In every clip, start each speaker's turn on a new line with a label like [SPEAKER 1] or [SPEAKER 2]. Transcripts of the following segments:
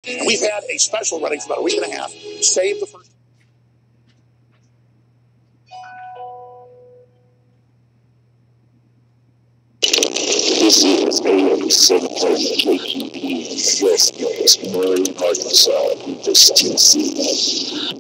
[SPEAKER 1] And we've had a special running for about a week and a half. Save the first.
[SPEAKER 2] This is AM 730 KQP, West Murray, Arkansas, Memphis, Tennessee.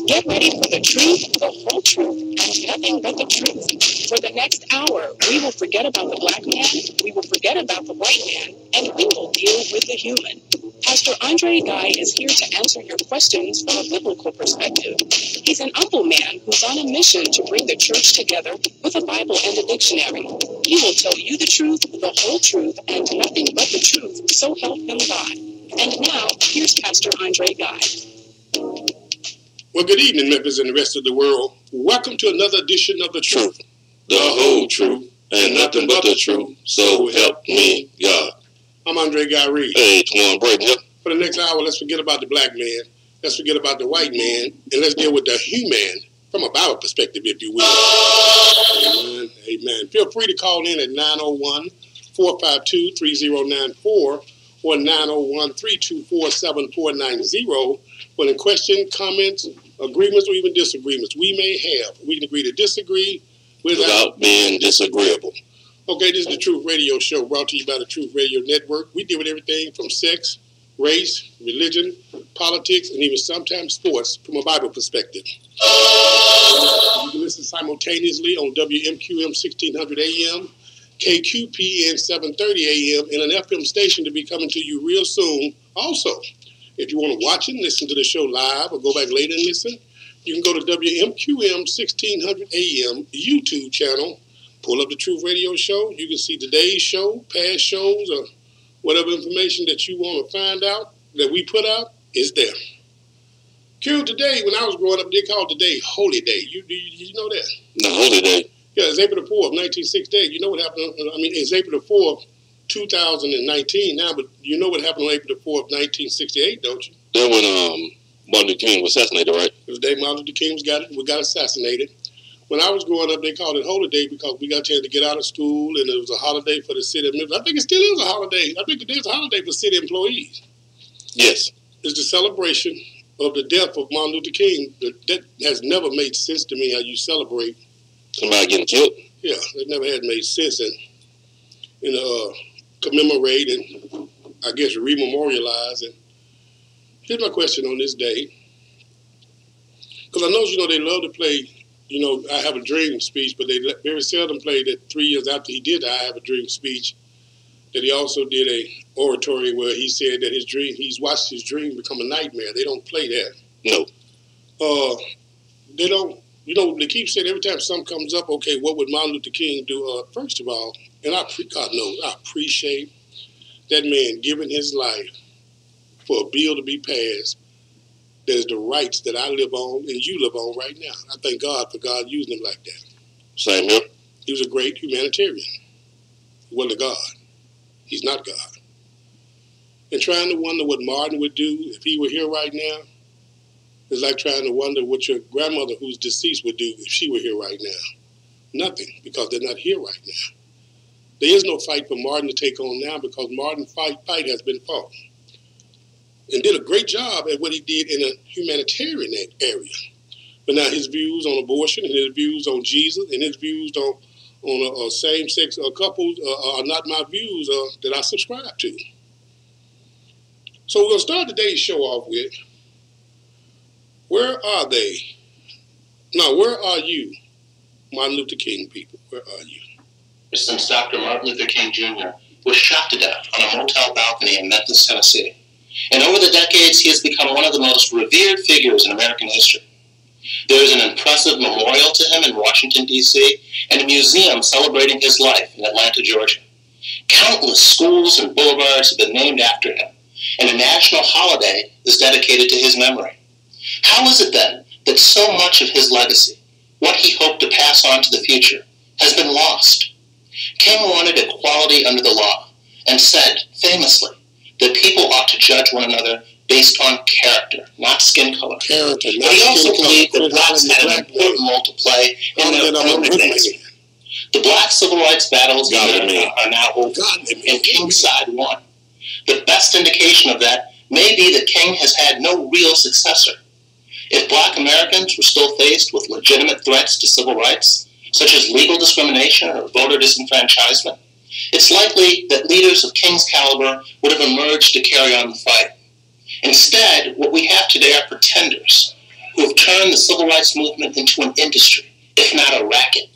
[SPEAKER 3] Get ready for the truth, the whole truth, and nothing but the truth. For the next hour, we will forget about the black man, we will forget about the white man, and we will deal with the human. Pastor Andre Guy is here to answer your questions from a biblical perspective. He's an humble man who's on a mission to bring the church together with a Bible and a dictionary. He will tell you the truth, the whole truth, and nothing but the truth, so help him God. And now, here's Pastor Andre Guy.
[SPEAKER 4] Well, good evening, Memphis and the rest of the world. Welcome to another edition of The Truth, the whole truth, and nothing but the truth, so help me God. I'm Andre Guy Reed.
[SPEAKER 2] Hey, Twan Brayton.
[SPEAKER 4] For the next hour, let's forget about the black man, let's forget about the white man, and let's deal with the human from a Bible perspective, if you will. Amen. Amen. Feel free to call in at 901-452-3094 or 901-324-7490 for any question, comments, agreements, or even disagreements we may have. We can agree to disagree without being disagreeable. Okay, this is the Truth Radio Show brought to you by the Truth Radio Network. We deal with everything from sex, race, religion, politics, and even sometimes sports from a Bible perspective. You can listen simultaneously on WMQM 1600 AM, KQPN 730 AM, and an FM station to be coming to you real soon. Also, if you want to watch and listen to the show live or go back later and listen, you can go to WMQM 1600 AM YouTube channel, pull up the Truth Radio Show. You can see today's show, past shows, or whatever information that you want to find out that we put out is there. Q, today, when I was growing up, they called today Holy Day. You know that?
[SPEAKER 2] The Holy Day?
[SPEAKER 4] Yeah, it's April the 4th, 1968. You know what happened? I mean, it's April the 4th, 2019 now, but you know what happened on April the 4th, 1968, don't you?
[SPEAKER 2] That when Martin Luther King was assassinated, right?
[SPEAKER 4] It was the day Martin Luther King got assassinated. When I was growing up, they called it Holy Day because we got a chance to get out of school, and it was a holiday for the city of Memphis. I think it still is a holiday. I think it is a holiday for city employees.
[SPEAKER 2] Yes.
[SPEAKER 4] It's the celebration of the death of Martin Luther King. That has never made sense to me, how you celebrate
[SPEAKER 2] somebody getting killed.
[SPEAKER 4] Yeah, it never had made sense. And commemorate and, I guess, rememorialize. And here's my question on this day. Because I know, they love to play, I Have a Dream speech, but they very seldom play that 3 years after he did I Have a Dream speech, that he also did a oratory where he said that he's watched his dream become a nightmare. They don't play that.
[SPEAKER 2] No.
[SPEAKER 4] They don't, they keep saying every time something comes up, okay, what would Martin Luther King do? First of all, and God knows, I appreciate that man giving his life for a bill to be passed. There's the rights that I live on and you live on right now. I thank God for God using him like that.
[SPEAKER 2] Same here.
[SPEAKER 4] He was a great humanitarian. He wasn't a God. He's not God. And trying to wonder what Martin would do if he were here right now is like trying to wonder what your grandmother who's deceased would do if she were here right now. Nothing, because they're not here right now. There is no fight for Martin to take on now because Martin's fight has been fought. And did a great job at what he did in a humanitarian area. But now his views on abortion and his views on Jesus and his views on same-sex couples are not my views that I subscribe to. So we're going to start today's show off with, where are they? Now, where are you, Martin Luther King people? Where are you?
[SPEAKER 5] Since Dr. Martin Luther King Jr. was shot to death on a motel balcony in Memphis, Tennessee. And over the decades, he has become one of the most revered figures in American history. There is an impressive memorial to him in Washington, D.C., and a museum celebrating his life in Atlanta, Georgia. Countless schools and boulevards have been named after him, and a national holiday is dedicated to his memory. How is it then that so much of his legacy, what he hoped to pass on to the future, has been lost? King wanted equality under the law and said, famously, that people ought to judge one another based on character, not skin color.
[SPEAKER 4] Character,
[SPEAKER 5] but he also believed that blacks had an important role to play in their own advancement. The black civil rights battles in America are now over, and King's side won. The best indication of that may be that King has had no real successor. If black Americans were still faced with legitimate threats to civil rights, such as legal discrimination or voter disenfranchisement, it's likely that leaders of King's caliber would have emerged to carry on the fight. Instead, what we have today are pretenders who have turned the civil rights movement into an industry, if not a racket.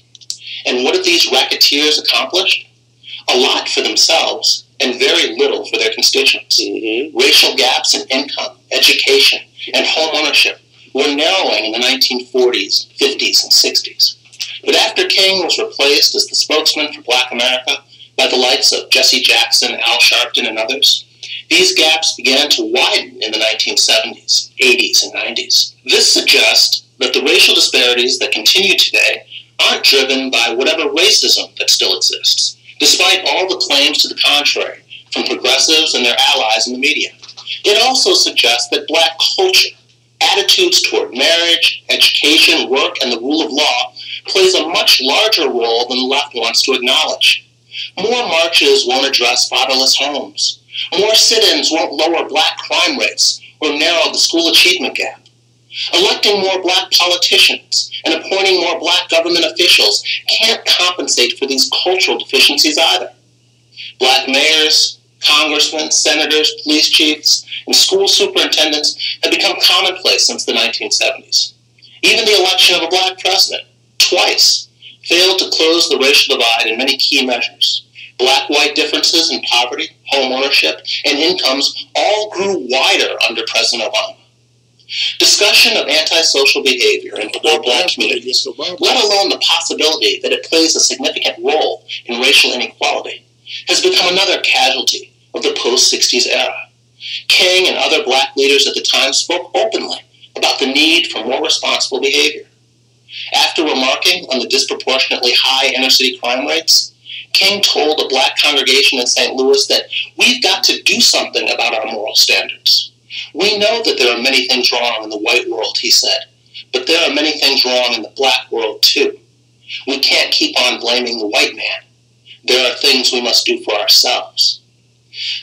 [SPEAKER 5] And what have these racketeers accomplished? A lot for themselves and very little for their constituents. Racial gaps in income, education, and home ownership were narrowing in the 1940s, 50s, and 60s. But after King was replaced as the spokesman for Black America by the likes of Jesse Jackson, Al Sharpton, and others, these gaps began to widen in the 1970s, 80s, and 90s. This suggests that the racial disparities that continue today aren't driven by whatever racism that still exists, despite all the claims to the contrary from progressives and their allies in the media. It also suggests that black culture, attitudes toward marriage, education, work, and the rule of law plays a much larger role than the left wants to acknowledge. More marches won't address fatherless homes. More sit-ins won't lower black crime rates or narrow the school achievement gap. Electing more black politicians and appointing more black government officials can't compensate for these cultural deficiencies either. Black mayors, congressmen, senators, police chiefs, and school superintendents have become commonplace since the 1970s. Even the election of a black president, twice, failed to close the racial divide in many key measures. Black-white differences in poverty, home ownership, and incomes all grew wider under President Obama. Discussion of antisocial behavior in poor black communities, let alone the possibility that it plays a significant role in racial inequality, has become another casualty of the post-60s era. King and other black leaders at the time spoke openly about the need for more responsible behavior. After remarking on the disproportionately high inner-city crime rates, King told a black congregation in St. Louis that we've got to do something about our moral standards. We know that there are many things wrong in the white world, he said, but there are many things wrong in the black world too. We can't keep on blaming the white man. There are things we must do for ourselves.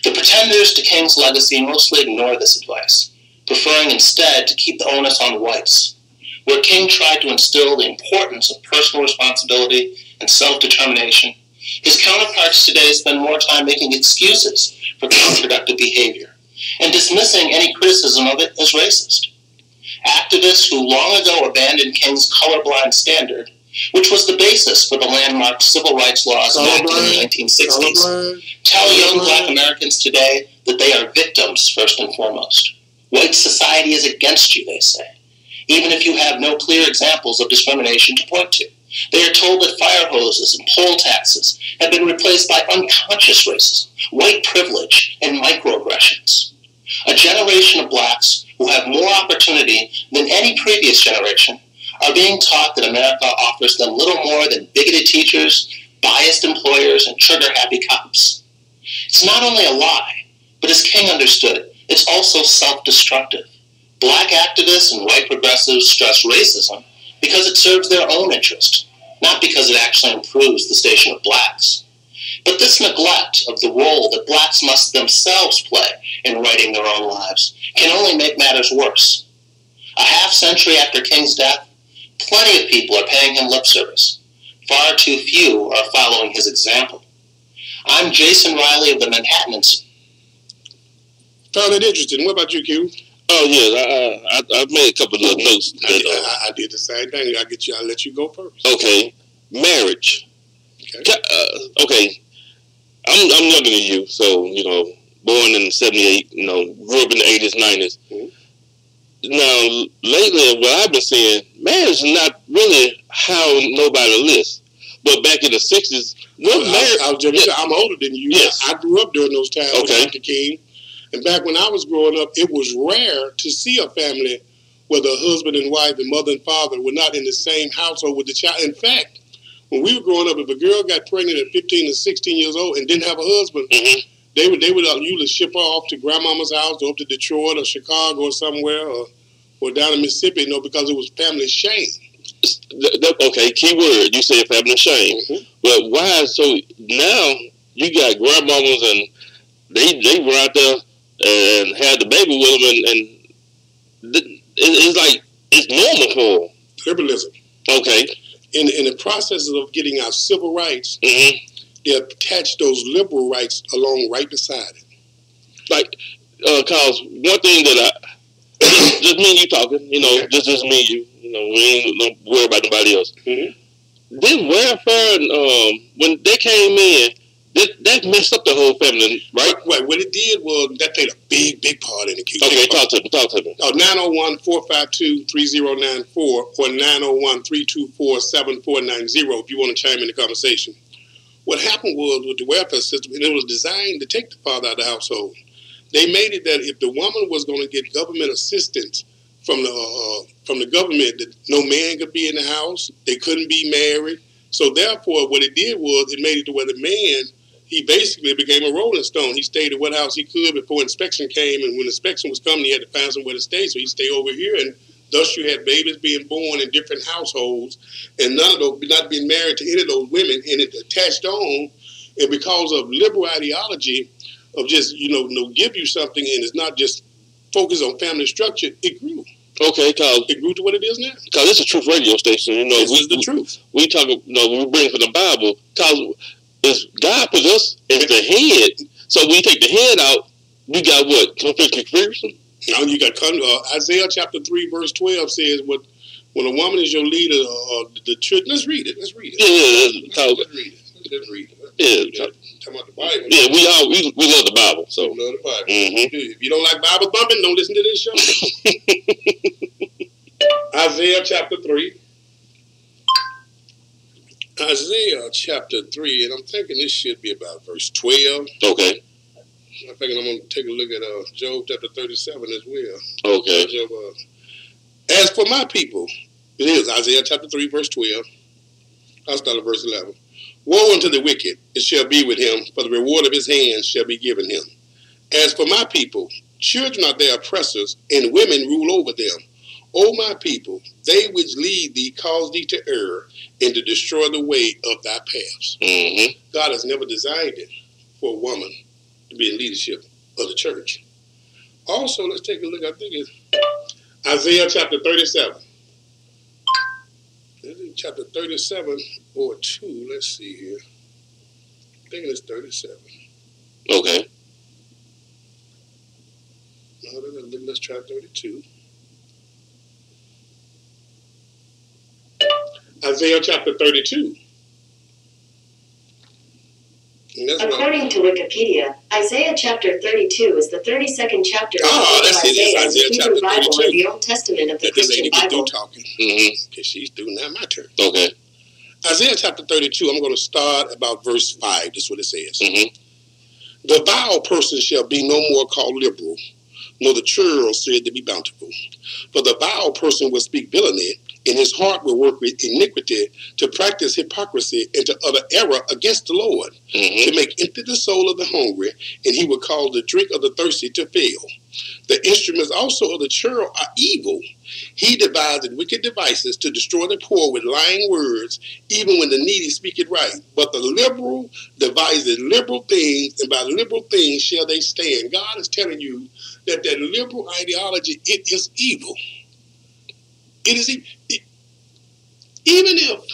[SPEAKER 5] The pretenders to King's legacy mostly ignore this advice, preferring instead to keep the onus on whites. Where King tried to instill the importance of personal responsibility and self-determination, his counterparts today spend more time making excuses for counterproductive behavior and dismissing any criticism of it as racist. Activists who long ago abandoned King's colorblind standard, which was the basis for the landmark civil rights laws enacted in the 1960s, tell young black Americans today that they are victims first and foremost. White society is against you, they say, even if you have no clear examples of discrimination to point to. They are told that fire hoses and poll taxes have been replaced by unconscious racism, white privilege, and microaggressions. A generation of blacks who have more opportunity than any previous generation are being taught that America offers them little more than bigoted teachers, biased employers, and trigger-happy cops. It's not only a lie, but as King understood, it's also self-destructive. Black activists and white progressives stress racism because it serves their own interest, not because it actually improves the station of blacks. But this neglect of the role that blacks must themselves play in writing their own lives can only make matters worse. A half-century after King's death, plenty of people are paying him lip service. Far too few are following his example. I'm Jason Riley of the Manhattan Institute.
[SPEAKER 4] Found it interesting. What about you, Q?
[SPEAKER 2] Oh, yes, I've made a couple of notes.
[SPEAKER 4] I did the same thing. I'll let you go first.
[SPEAKER 2] Okay, marriage. Okay, I'm younger than you, so, born in 78, grew up in the 80s, 90s. Mm-hmm. Now, lately, what I've been seeing, marriage is not really how nobody lives. But back in the 60s,
[SPEAKER 4] I'm older than you.
[SPEAKER 2] Yes.
[SPEAKER 4] I grew up during those times with
[SPEAKER 2] Okay.
[SPEAKER 4] Dr. King. And back when I was growing up, it was rare to see a family where the husband and wife and mother and father were not in the same household with the child. In fact, when we were growing up, if a girl got pregnant at 15 and 16 years old and didn't have a husband,
[SPEAKER 2] mm-hmm.
[SPEAKER 4] they would usually ship her off to grandmama's house, or up to Detroit or Chicago or somewhere, or down in Mississippi, because it was family shame.
[SPEAKER 2] Okay, key word. You said family shame. Mm-hmm. But why? So now you got grandmamas and they were out there and had the baby with them, and it's like it's normal for them.
[SPEAKER 4] Liberalism.
[SPEAKER 2] Okay.
[SPEAKER 4] In the process of getting our civil rights,
[SPEAKER 2] mm-hmm.
[SPEAKER 4] they attach those liberal rights along right beside it.
[SPEAKER 2] Like, cause one thing that just me and you talking, just me and you. We ain't worry about nobody else.
[SPEAKER 4] Mm-hmm.
[SPEAKER 2] Then welfare, when they came in, that messed up the whole family, right?
[SPEAKER 4] Right. What it did was that played a big part in the case.
[SPEAKER 2] Okay, talk to me.
[SPEAKER 4] 901-452-3094 or 901-324-7490 if you want to chime in the conversation. What happened was with the welfare system, and it was designed to take the father out of the household. They made it that if the woman was going to get government assistance from the government, that no man could be in the house, they couldn't be married. So therefore, what it did was it made it to where the man, he basically became a rolling stone. He stayed at what house he could before inspection came, and when inspection was coming, he had to find somewhere to stay. So he stayed over here, and thus you had babies being born in different households, and none of those not being married to any of those women, and it attached on, and because of liberal ideology of just give you something, and it's not just focus on family structure, it grew.
[SPEAKER 2] Okay, cause
[SPEAKER 4] it grew to what it is now.
[SPEAKER 2] Cause it's a truth radio station.
[SPEAKER 4] This is the truth.
[SPEAKER 2] We talk. We bring from the Bible. Cause it's God put us as the head. So when you take the head out, you got what? Conflict confusion.
[SPEAKER 4] Now you got Isaiah chapter 3 verse 12 says, when a woman is your leader, the church. Let's read it.
[SPEAKER 2] Yeah, let's read it.
[SPEAKER 4] Let's read it.
[SPEAKER 2] Yeah.
[SPEAKER 4] Talking about the Bible.
[SPEAKER 2] Yeah, we love the Bible. So
[SPEAKER 4] we love the Bible.
[SPEAKER 2] Mm-hmm.
[SPEAKER 4] If you don't like Bible thumping, don't listen to this show. Isaiah chapter 3. Isaiah chapter 3, and I'm thinking this should be about verse 12.
[SPEAKER 2] Okay.
[SPEAKER 4] I'm thinking I'm going to take a look at Job chapter 37 as well.
[SPEAKER 2] Okay.
[SPEAKER 4] Job, as for my people, it is Isaiah chapter 3, verse 12. I'll start at verse 11. Woe unto the wicked, it shall be with him, for the reward of his hands shall be given him. As for my people, children are their oppressors, and women rule over them. O my people, they which lead thee cause thee to err, and to destroy the way of thy paths.
[SPEAKER 2] Mm-hmm.
[SPEAKER 4] God has never designed it for a woman to be in leadership of the church. Also, let's take a look, I think it's Isaiah chapter 37. Chapter 37 or 2, let's see here. I think it's 37.
[SPEAKER 2] Okay.
[SPEAKER 4] Let's try 32. Isaiah chapter 32.
[SPEAKER 6] According to Wikipedia, Isaiah chapter 32 is the 32nd chapter of the book of Isaiah,
[SPEAKER 4] Isaiah
[SPEAKER 6] the Hebrew Bible, and the Old Testament of the Christian Bible.
[SPEAKER 4] Talking.
[SPEAKER 2] Mm-hmm.
[SPEAKER 4] Okay, she's through now. My turn.
[SPEAKER 2] Okay.
[SPEAKER 4] Isaiah chapter 32, I'm going to start about verse 5. That's what it says.
[SPEAKER 2] Mm-hmm.
[SPEAKER 4] The vile person shall be no more called liberal, nor the churl said to be bountiful. For the vile person will speak villainy, and his heart will work with iniquity, to practice hypocrisy and to utter error against the Lord,
[SPEAKER 2] mm-hmm.
[SPEAKER 4] to make empty the soul of the hungry, and he will cause the drink of the thirsty to fail. The instruments also of the churl are evil. He devised wicked devices to destroy the poor with lying words, even when the needy speak it right. But the liberal devises liberal things, and by liberal things shall they stand. God is telling you that liberal ideology, it is evil. It is even if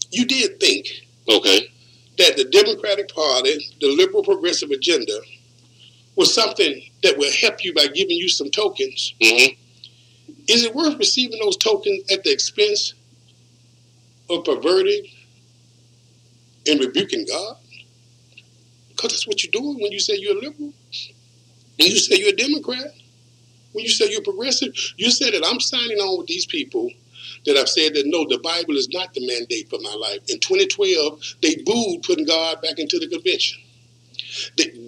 [SPEAKER 4] you did think that the Democratic Party, the liberal progressive agenda, was something that will help you by giving you some tokens,
[SPEAKER 2] mm-hmm.
[SPEAKER 4] is it worth receiving those tokens at the expense of perverting and rebuking God? Because that's what you're doing when you say you're a liberal. When you say you're a Democrat. When you say you're progressive. You say that I'm signing on with these people that I've said that, no, the Bible is not the mandate for my life. In 2012, they booed putting God back into the convention.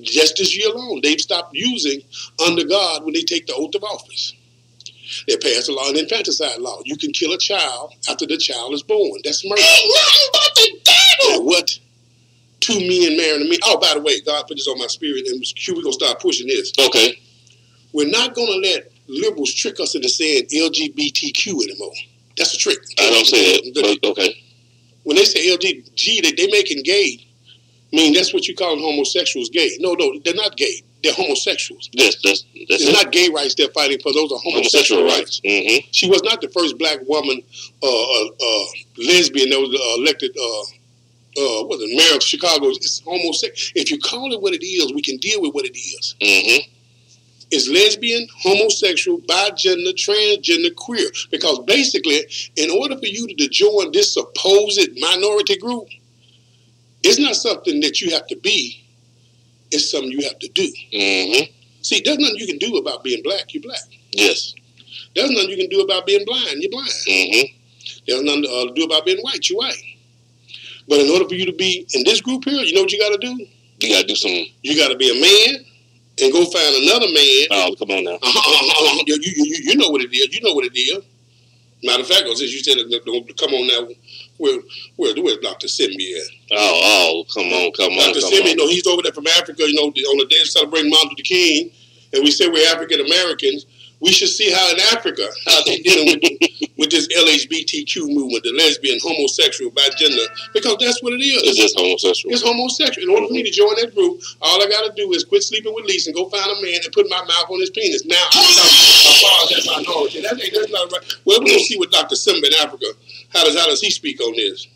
[SPEAKER 4] Just this year alone, they've stopped using under God when they take the oath of office. They passed a law, an infanticide law. You can kill a child after the child is born. That's murder.
[SPEAKER 2] Ain't nothing but the devil.
[SPEAKER 4] Now what? Two men marrying comparing to me. Oh, by the way, God put this on my spirit, and Q, we're going to start pushing this.
[SPEAKER 2] Okay.
[SPEAKER 4] We're not going to let liberals trick us into saying LGBTQ anymore. That's a trick.
[SPEAKER 2] I don't say it, but okay.
[SPEAKER 4] When they say LGBT, they making gay. I mean, that's what you call homosexuals gay. No, they're not gay. They're homosexuals.
[SPEAKER 2] Yes,
[SPEAKER 4] it's not gay rights they're fighting for. Those are homosexual rights.
[SPEAKER 2] Mm-hmm.
[SPEAKER 4] She was not the first black woman, lesbian that was elected, mayor of Chicago. It's homosexual. If you call it what it is, we can deal with what it is.
[SPEAKER 2] Mm-hmm.
[SPEAKER 4] It's lesbian, homosexual, bigender, transgender, queer. Because basically, in order for you to join this supposed minority group, it's not something that you have to be. It's something you have to do.
[SPEAKER 2] Mm-hmm.
[SPEAKER 4] See, there's nothing you can do about being black. You're black.
[SPEAKER 2] Yes.
[SPEAKER 4] There's nothing you can do about being blind. You're blind.
[SPEAKER 2] Mm-hmm.
[SPEAKER 4] There's nothing to do about being white. You're white. But in order for you to be in this group here, you know what you got to do?
[SPEAKER 2] You got to do something.
[SPEAKER 4] You got to be a man and go find another man.
[SPEAKER 2] Oh, come on now.
[SPEAKER 4] You know what it is. You know what it is. Matter of fact, since you said, come on now, where's Dr. Simbi at?
[SPEAKER 2] Oh, come on.
[SPEAKER 4] Dr. Simbi, he's over there from Africa, on the day of celebrating Martin Luther King, and we say we're African Americans. We should see how in Africa, how they dealing with this LGBTQ movement, the lesbian, homosexual, bigender, because that's what it is.
[SPEAKER 2] It's just homosexual.
[SPEAKER 4] It's homosexual. In order for me to join that group, all I got to do is quit sleeping with Lisa and go find a man and put my mouth on his penis. Now, as far as that minority, that's not right. Well, we're going to see what Dr. Simba in Africa, how does he speak on this?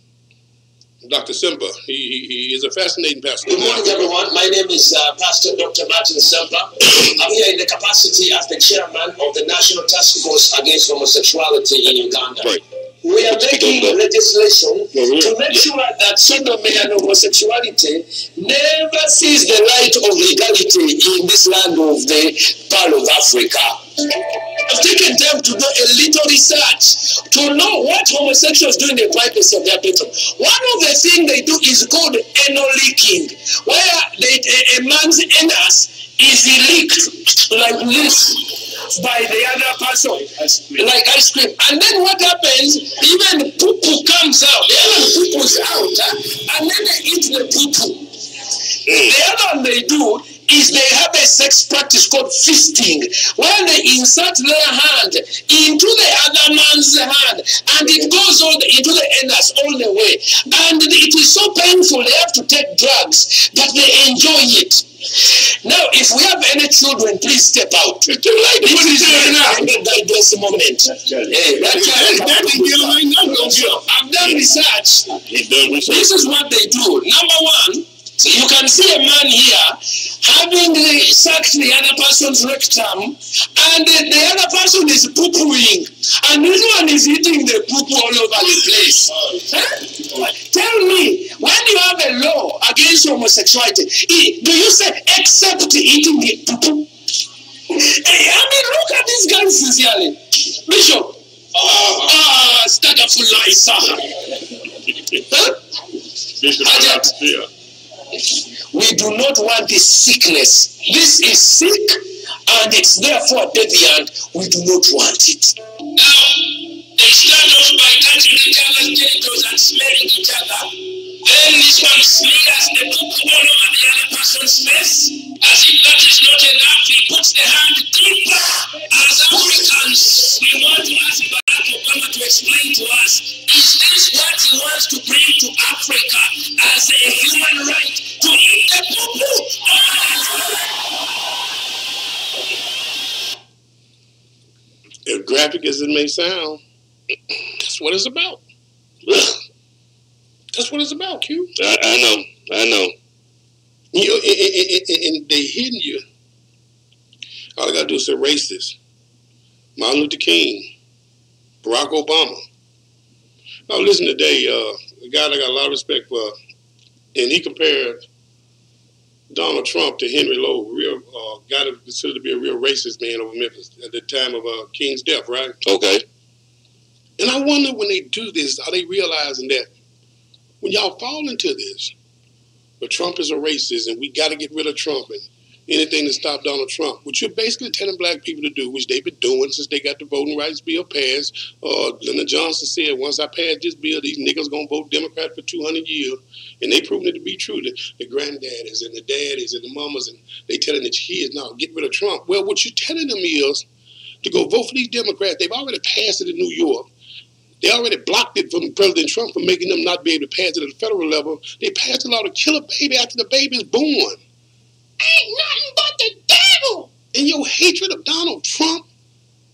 [SPEAKER 4] Dr. Simba, he is a fascinating pastor.
[SPEAKER 7] Good morning, everyone. My name is Pastor Dr. Martin Simba. I'm here in the capacity as the chairman of the National Task Force Against Homosexuality in Uganda.
[SPEAKER 2] Right.
[SPEAKER 7] We are making legislation to make sure that sodomy and homosexuality never sees the light of legality in this land of the Pearl of Africa. I've taken time to do a little research to know what homosexuals do in the privacy of their bedroom. One of the things they do is called anal leaking, where a man's anus is leaked like this by the other person, like ice cream. And then what happens, even poo-poo comes out. The other poo-poo's out, and then they eat the poo-poo. The other one they do is they have a sex practice called fisting, where they insert their hand into the other man's hand, and it goes all into the anus all the way. And it is so painful, they have to take drugs, but they enjoy it. Now, if we have any children, please step out. This is a diverse moment. I've done research. This is what they do. Number one, you can see a man here having sucked the other person's rectum, and the other person is poo-pooing, and this one is eating the poo-poo all over the place. Tell me, when you have a law against homosexuality, do you say except eating the poo-poo? I mean, look at this guy sincerely. Bishop. Bishop. We do not want this sickness. This is sick, and it's therefore deviant. We do not want it. Now, they start off by touching each other's genitals and smelling each other. Then this one smears the poo all over the other person's face. As if that is not enough, he puts the hand deeper. As Africans, we want to ask Barack Obama to explain to us, is this what he wants to bring to Africa as a human right to eat the poo-poo?
[SPEAKER 4] As graphic as it may sound, that's what it's about. That's what it's about, Q.
[SPEAKER 2] I know.
[SPEAKER 4] And they hitting you. All I got to do is say racist. Martin Luther King. Barack Obama. I was listening today, a guy that I got a lot of respect for, and he compared Donald Trump to Henry Lowe, real guy that was considered to be a real racist man over Memphis at the time of King's death, right?
[SPEAKER 2] Okay.
[SPEAKER 4] And I wonder when they do this, are they realizing that when y'all fall into this, but Trump is a racist and we got to get rid of Trump, and anything to stop Donald Trump, which you're basically telling black people to do, which they've been doing since they got the voting rights bill passed. Lyndon Johnson said, once I pass this bill, these niggas going to vote Democrat for 200 years. And they proven it to be true. The granddaddies and the daddies and the mamas, and they telling the kids, now get rid of Trump. Well, what you're telling them is to go vote for these Democrats. They've already passed it in New York. They already blocked it from President Trump from making them not be able to pass it at the federal level. They passed a law to kill a baby after the baby is born. Ain't nothing but the devil. In your hatred of Donald Trump,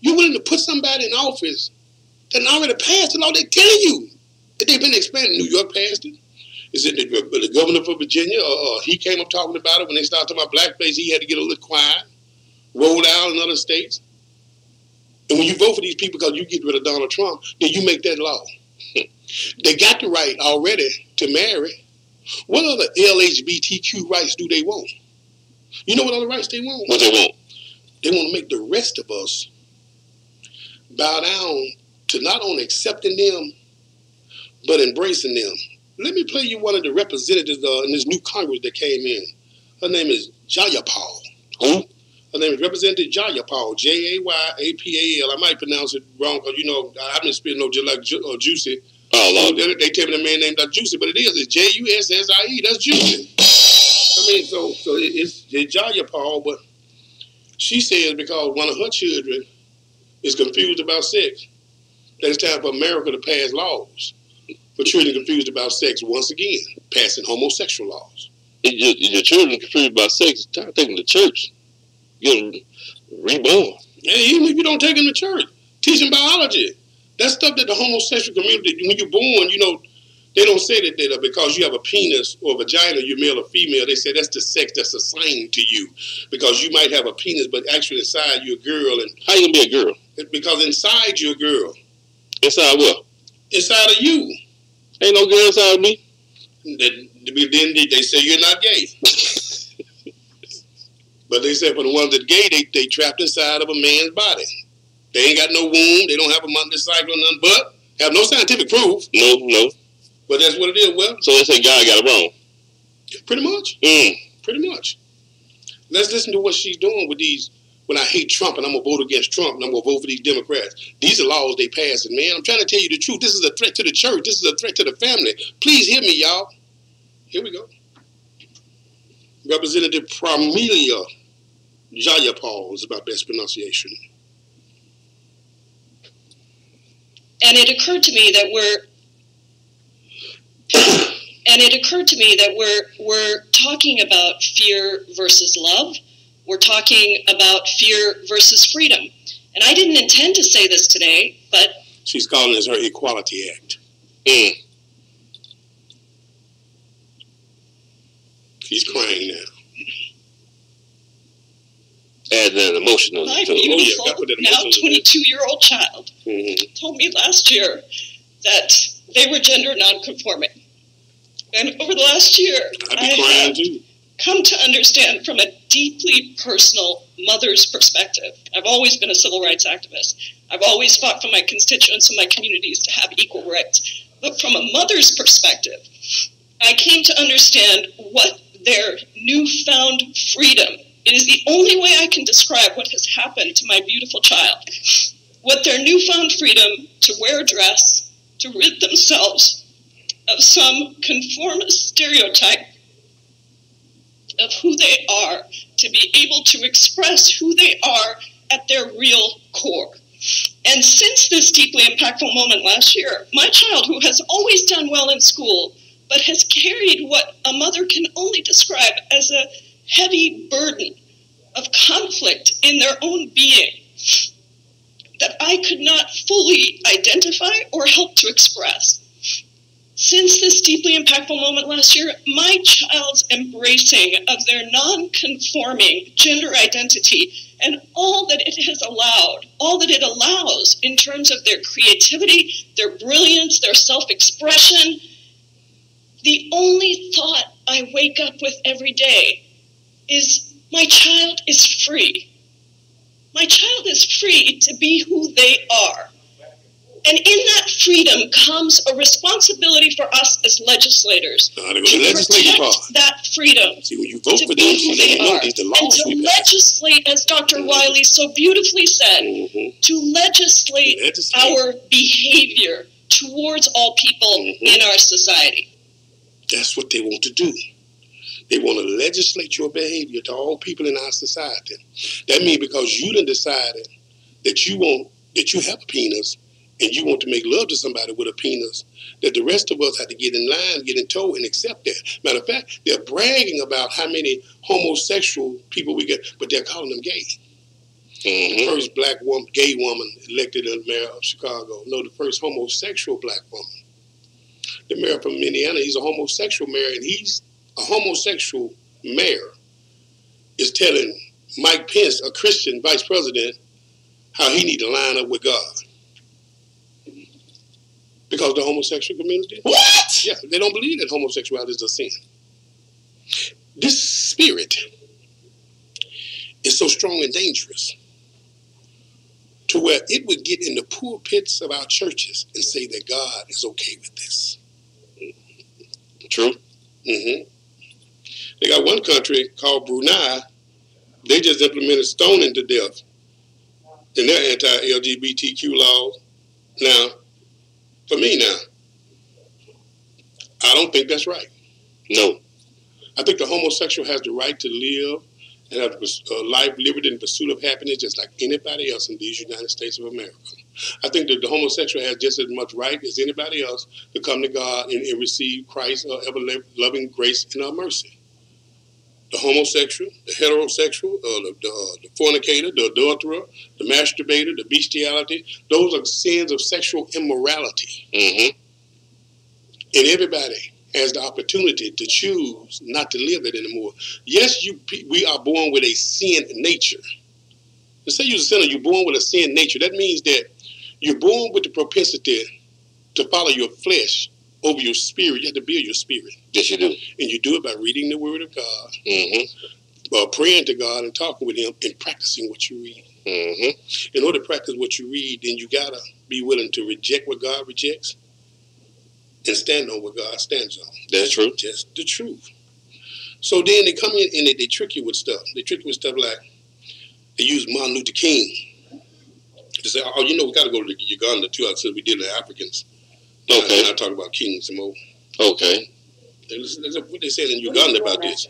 [SPEAKER 4] you're willing to put somebody in office that already passed the law. They're telling you that they've been expanding. New York passed it. Is it the governor of Virginia? He came up talking about it when they started talking about blackface. He had to get a little quiet. Rhode Island and other states. And when you vote for these people because you get rid of Donald Trump, then you make that law. They got the right already to marry. What other LGBTQ rights do they want? You know what other rights they want?
[SPEAKER 2] What they want?
[SPEAKER 4] They want to make the rest of us bow down to not only accepting them, but embracing them. Let me play you one of the representatives in this new Congress that came in. Her name is Jayapal.
[SPEAKER 2] Who?
[SPEAKER 4] Her name is Representative Jayapal, Jayapal. I might pronounce it wrong because, you know, I've been spitting no just like Juicy.
[SPEAKER 2] Oh, Lord.
[SPEAKER 4] They tell me the man named Juicy, but it is. It's Jussie. That's Juicy. I mean, so it's Jayapal, but she says because one of her children is confused about sex, that it's time for America to pass laws for children confused about sex once again, passing homosexual laws.
[SPEAKER 2] Your children confused about sex, it's time to take them to church. Get them reborn.
[SPEAKER 4] And even if you don't take them to church, teach them biology. That's stuff that the homosexual community, when you're born, you know, they don't say that because you have a penis or a vagina, you're male or female. They say that's the sex that's assigned to you. Because you might have a penis, but actually inside you're a girl. And
[SPEAKER 2] how you gonna be a girl?
[SPEAKER 4] Because inside you're a girl.
[SPEAKER 2] Inside what?
[SPEAKER 4] Inside of you.
[SPEAKER 2] Ain't no girl inside of me.
[SPEAKER 4] Then they say you're not gay. But they say for the ones that gay, they trapped inside of a man's body. They ain't got no womb. They don't have a monthly cycle or nothing, but have no scientific proof.
[SPEAKER 2] No.
[SPEAKER 4] But that's what it is. Well,
[SPEAKER 2] so they say God got it wrong.
[SPEAKER 4] Pretty much. Pretty much. Let's listen to what she's doing with these. When I hate Trump and I'm going to vote against Trump and I'm going to vote for these Democrats. These are laws they passing, man. I'm trying to tell you the truth. This is a threat to the church. This is a threat to the family. Please hear me, y'all. Here we go. Representative Pramelia Jayapal is my best pronunciation.
[SPEAKER 8] And it occurred to me that we're talking about fear versus love. We're talking about fear versus freedom. And I didn't intend to say this today, but
[SPEAKER 4] she's calling this her Equality Act. She's crying now.
[SPEAKER 2] Add that emotional.
[SPEAKER 8] My beautiful, now 22-year-old child told me last year that they were gender nonconforming. And over the last year, I have come to understand from a deeply personal mother's perspective. I've always been a civil rights activist. I've always fought for my constituents and my communities to have equal rights. But from a mother's perspective, I came to understand what their newfound freedom. It is the only way I can describe what has happened to my beautiful child. What their newfound freedom to wear a dress, to rid themselves of some conformist stereotype of who they are, to be able to express who they are at their real core. And since this deeply impactful moment last year, my child, who has always done well in school, but has carried what a mother can only describe as a heavy burden of conflict in their own being that I could not fully identify or help to express. Since this deeply impactful moment last year, my child's embracing of their non-conforming gender identity and all that it has allowed, all that it allows in terms of their creativity, their brilliance, their self-expression, the only thought I wake up with every day is my child is free. My child is free to be who they are. And in that freedom comes a responsibility for us as legislators to protect that freedom.
[SPEAKER 4] See, when you vote for
[SPEAKER 8] them, who they are,
[SPEAKER 4] and
[SPEAKER 8] to legislate, as Dr. Wiley so beautifully said, to legislate our behavior towards all people in our society.
[SPEAKER 4] That's what they want to do. They want to legislate your behavior to all people in our society. That means because you done decided that you have a penis, and you want to make love to somebody with a penis, that the rest of us have to get in line, get in tow, and accept that. Matter of fact, they're bragging about how many homosexual people we get, but they're calling them gay. The first gay woman elected as mayor of Chicago. No, the first homosexual black woman. The mayor from Indiana, he's a homosexual mayor, and he's a homosexual mayor is telling Mike Pence, a Christian vice president, how he need to line up with God. Because the homosexual community?
[SPEAKER 1] What?
[SPEAKER 4] Yeah, they don't believe that homosexuality is a sin. This spirit is so strong and dangerous to where it would get in the pulpits of our churches and say that God is okay with this.
[SPEAKER 2] True.
[SPEAKER 4] They got one country called Brunei. They just implemented stoning to death in their anti-LGBTQ laws. Now, for me now, I don't think that's right.
[SPEAKER 2] No.
[SPEAKER 4] I think the homosexual has the right to live and have a life, liberty, and pursuit of happiness just like anybody else in these United States of America. I think that the homosexual has just as much right as anybody else to come to God and receive Christ's ever-loving grace and mercy. The homosexual, the heterosexual, the fornicator, the adulterer, the masturbator, the bestiality, those are sins of sexual immorality. And everybody has the opportunity to choose not to live it anymore. Yes, we are born with a sin nature. To say you're a sinner, you're born with a sin nature. That means that you're born with the propensity to follow your flesh over your spirit. You have to build your spirit.
[SPEAKER 2] Yes, you do.
[SPEAKER 4] And you do it by reading the Word of God, praying to God and talking with Him and practicing what you read. In order to practice what you read, then you got to be willing to reject what God rejects and stand on what God stands on.
[SPEAKER 2] That's true.
[SPEAKER 4] Just the truth. So then they come in and they trick you with stuff. They trick you with stuff like they use Martin Luther King to say, oh, we got to go to Uganda too, since we did the Africans.
[SPEAKER 2] Okay.
[SPEAKER 4] And I talk about King some more.
[SPEAKER 2] Okay.
[SPEAKER 4] What they said in Uganda about this.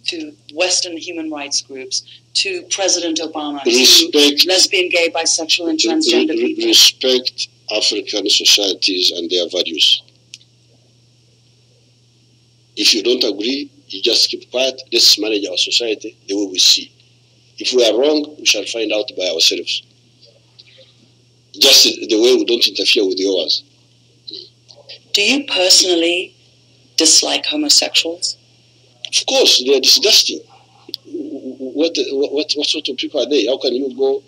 [SPEAKER 9] To Western human rights groups, to President Obama,
[SPEAKER 7] respect,
[SPEAKER 9] to lesbian, gay, bisexual, and transgender people.
[SPEAKER 7] Respect African societies and their values. If you don't agree, you just keep quiet. Let's manage our society the way we see. If we are wrong, we shall find out by ourselves. Just the way we don't interfere with yours.
[SPEAKER 9] Do you personally dislike homosexuals?
[SPEAKER 7] Of course, they are disgusting. What sort of people are they? How can you go?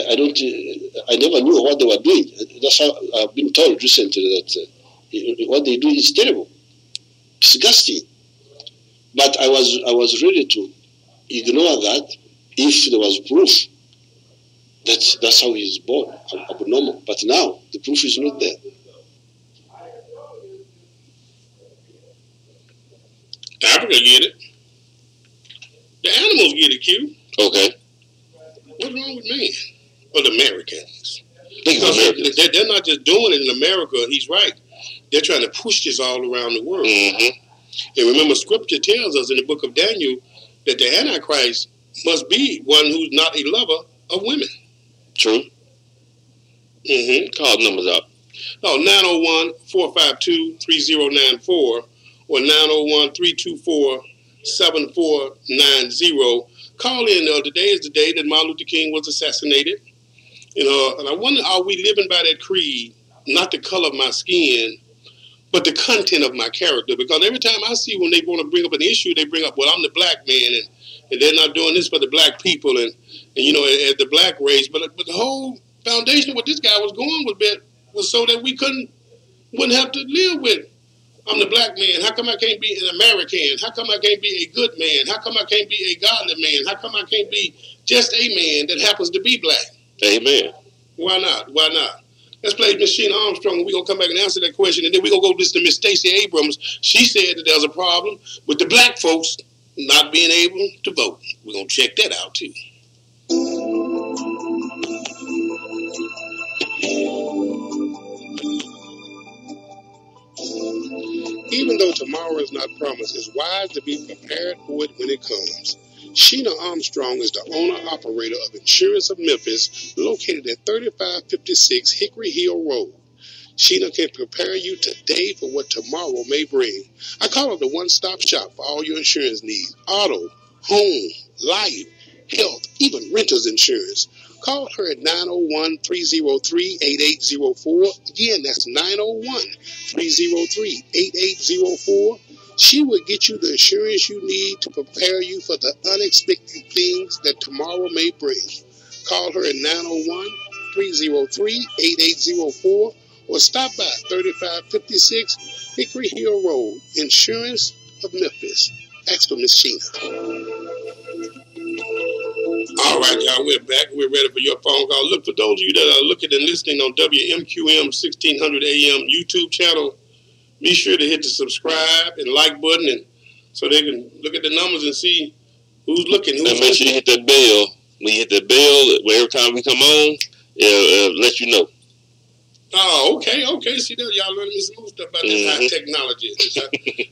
[SPEAKER 7] I never knew what they were doing. That's how I've been told recently that what they do is terrible, disgusting. But I was ready to ignore that if there was proof that that's how he is born, abnormal. But now the proof is not there.
[SPEAKER 4] Africa get it. The animals get it, Q.
[SPEAKER 2] Okay.
[SPEAKER 4] What's wrong with man? Or the Americans?
[SPEAKER 2] They're
[SPEAKER 4] not just doing it in America. He's right. They're trying to push this all around the world. And remember, Scripture tells us in the book of Daniel that the Antichrist must be one who's not a lover of women.
[SPEAKER 2] True. Call the numbers up.
[SPEAKER 4] No, 901-452-3094 or 901-324-7490. Call in. Today is the day that Martin Luther King was assassinated. And I wonder, are we living by that creed? Not the color of my skin, but the content of my character. Because every time I see when they want to bring up an issue, they bring up, well, I'm the black man, and they're not doing this for the black people, and as the black race. But the whole foundation of what this guy was going was so that we wouldn't have to live with. I'm the black man. How come I can't be an American? How come I can't be a good man? How come I can't be a godly man? How come I can't be just a man that happens to be black?
[SPEAKER 2] Amen.
[SPEAKER 4] Why not? Why not? Let's play Miss Sheena Armstrong, and we're going to come back and answer that question, and then we're going to go listen to Miss Stacey Abrams. She said that there's a problem with the black folks not being able to vote. We're going to check that out, too. Even though tomorrow is not promised, it's wise to be prepared for it when it comes. Sheena Armstrong is the owner-operator of Insurance of Memphis, located at 3556 Hickory Hill Road. Sheena can prepare you today for what tomorrow may bring. I call her the one-stop shop for all your insurance needs. Auto, home, life, health, even renter's insurance. Call her at 901-303-8804. Again, that's 901-303-8804. She will get you the insurance you need to prepare you for the unexpected things that tomorrow may bring. Call her at 901-303-8804 or stop by 3556 Hickory Hill Road, Insurance of Memphis. Ask for Miss Sheena. All right, y'all, we're back. We're ready for your phone call. Look, for those of you that are looking and listening on WMQM 1600 AM YouTube channel, be sure to hit the subscribe and like button, and so they can look at the numbers and see who's looking.
[SPEAKER 2] And make sure you hit that bell. When you hit that bell, every time we come on, it'll let you know.
[SPEAKER 4] Oh, okay. See, there, y'all learning me some more stuff about this high technology.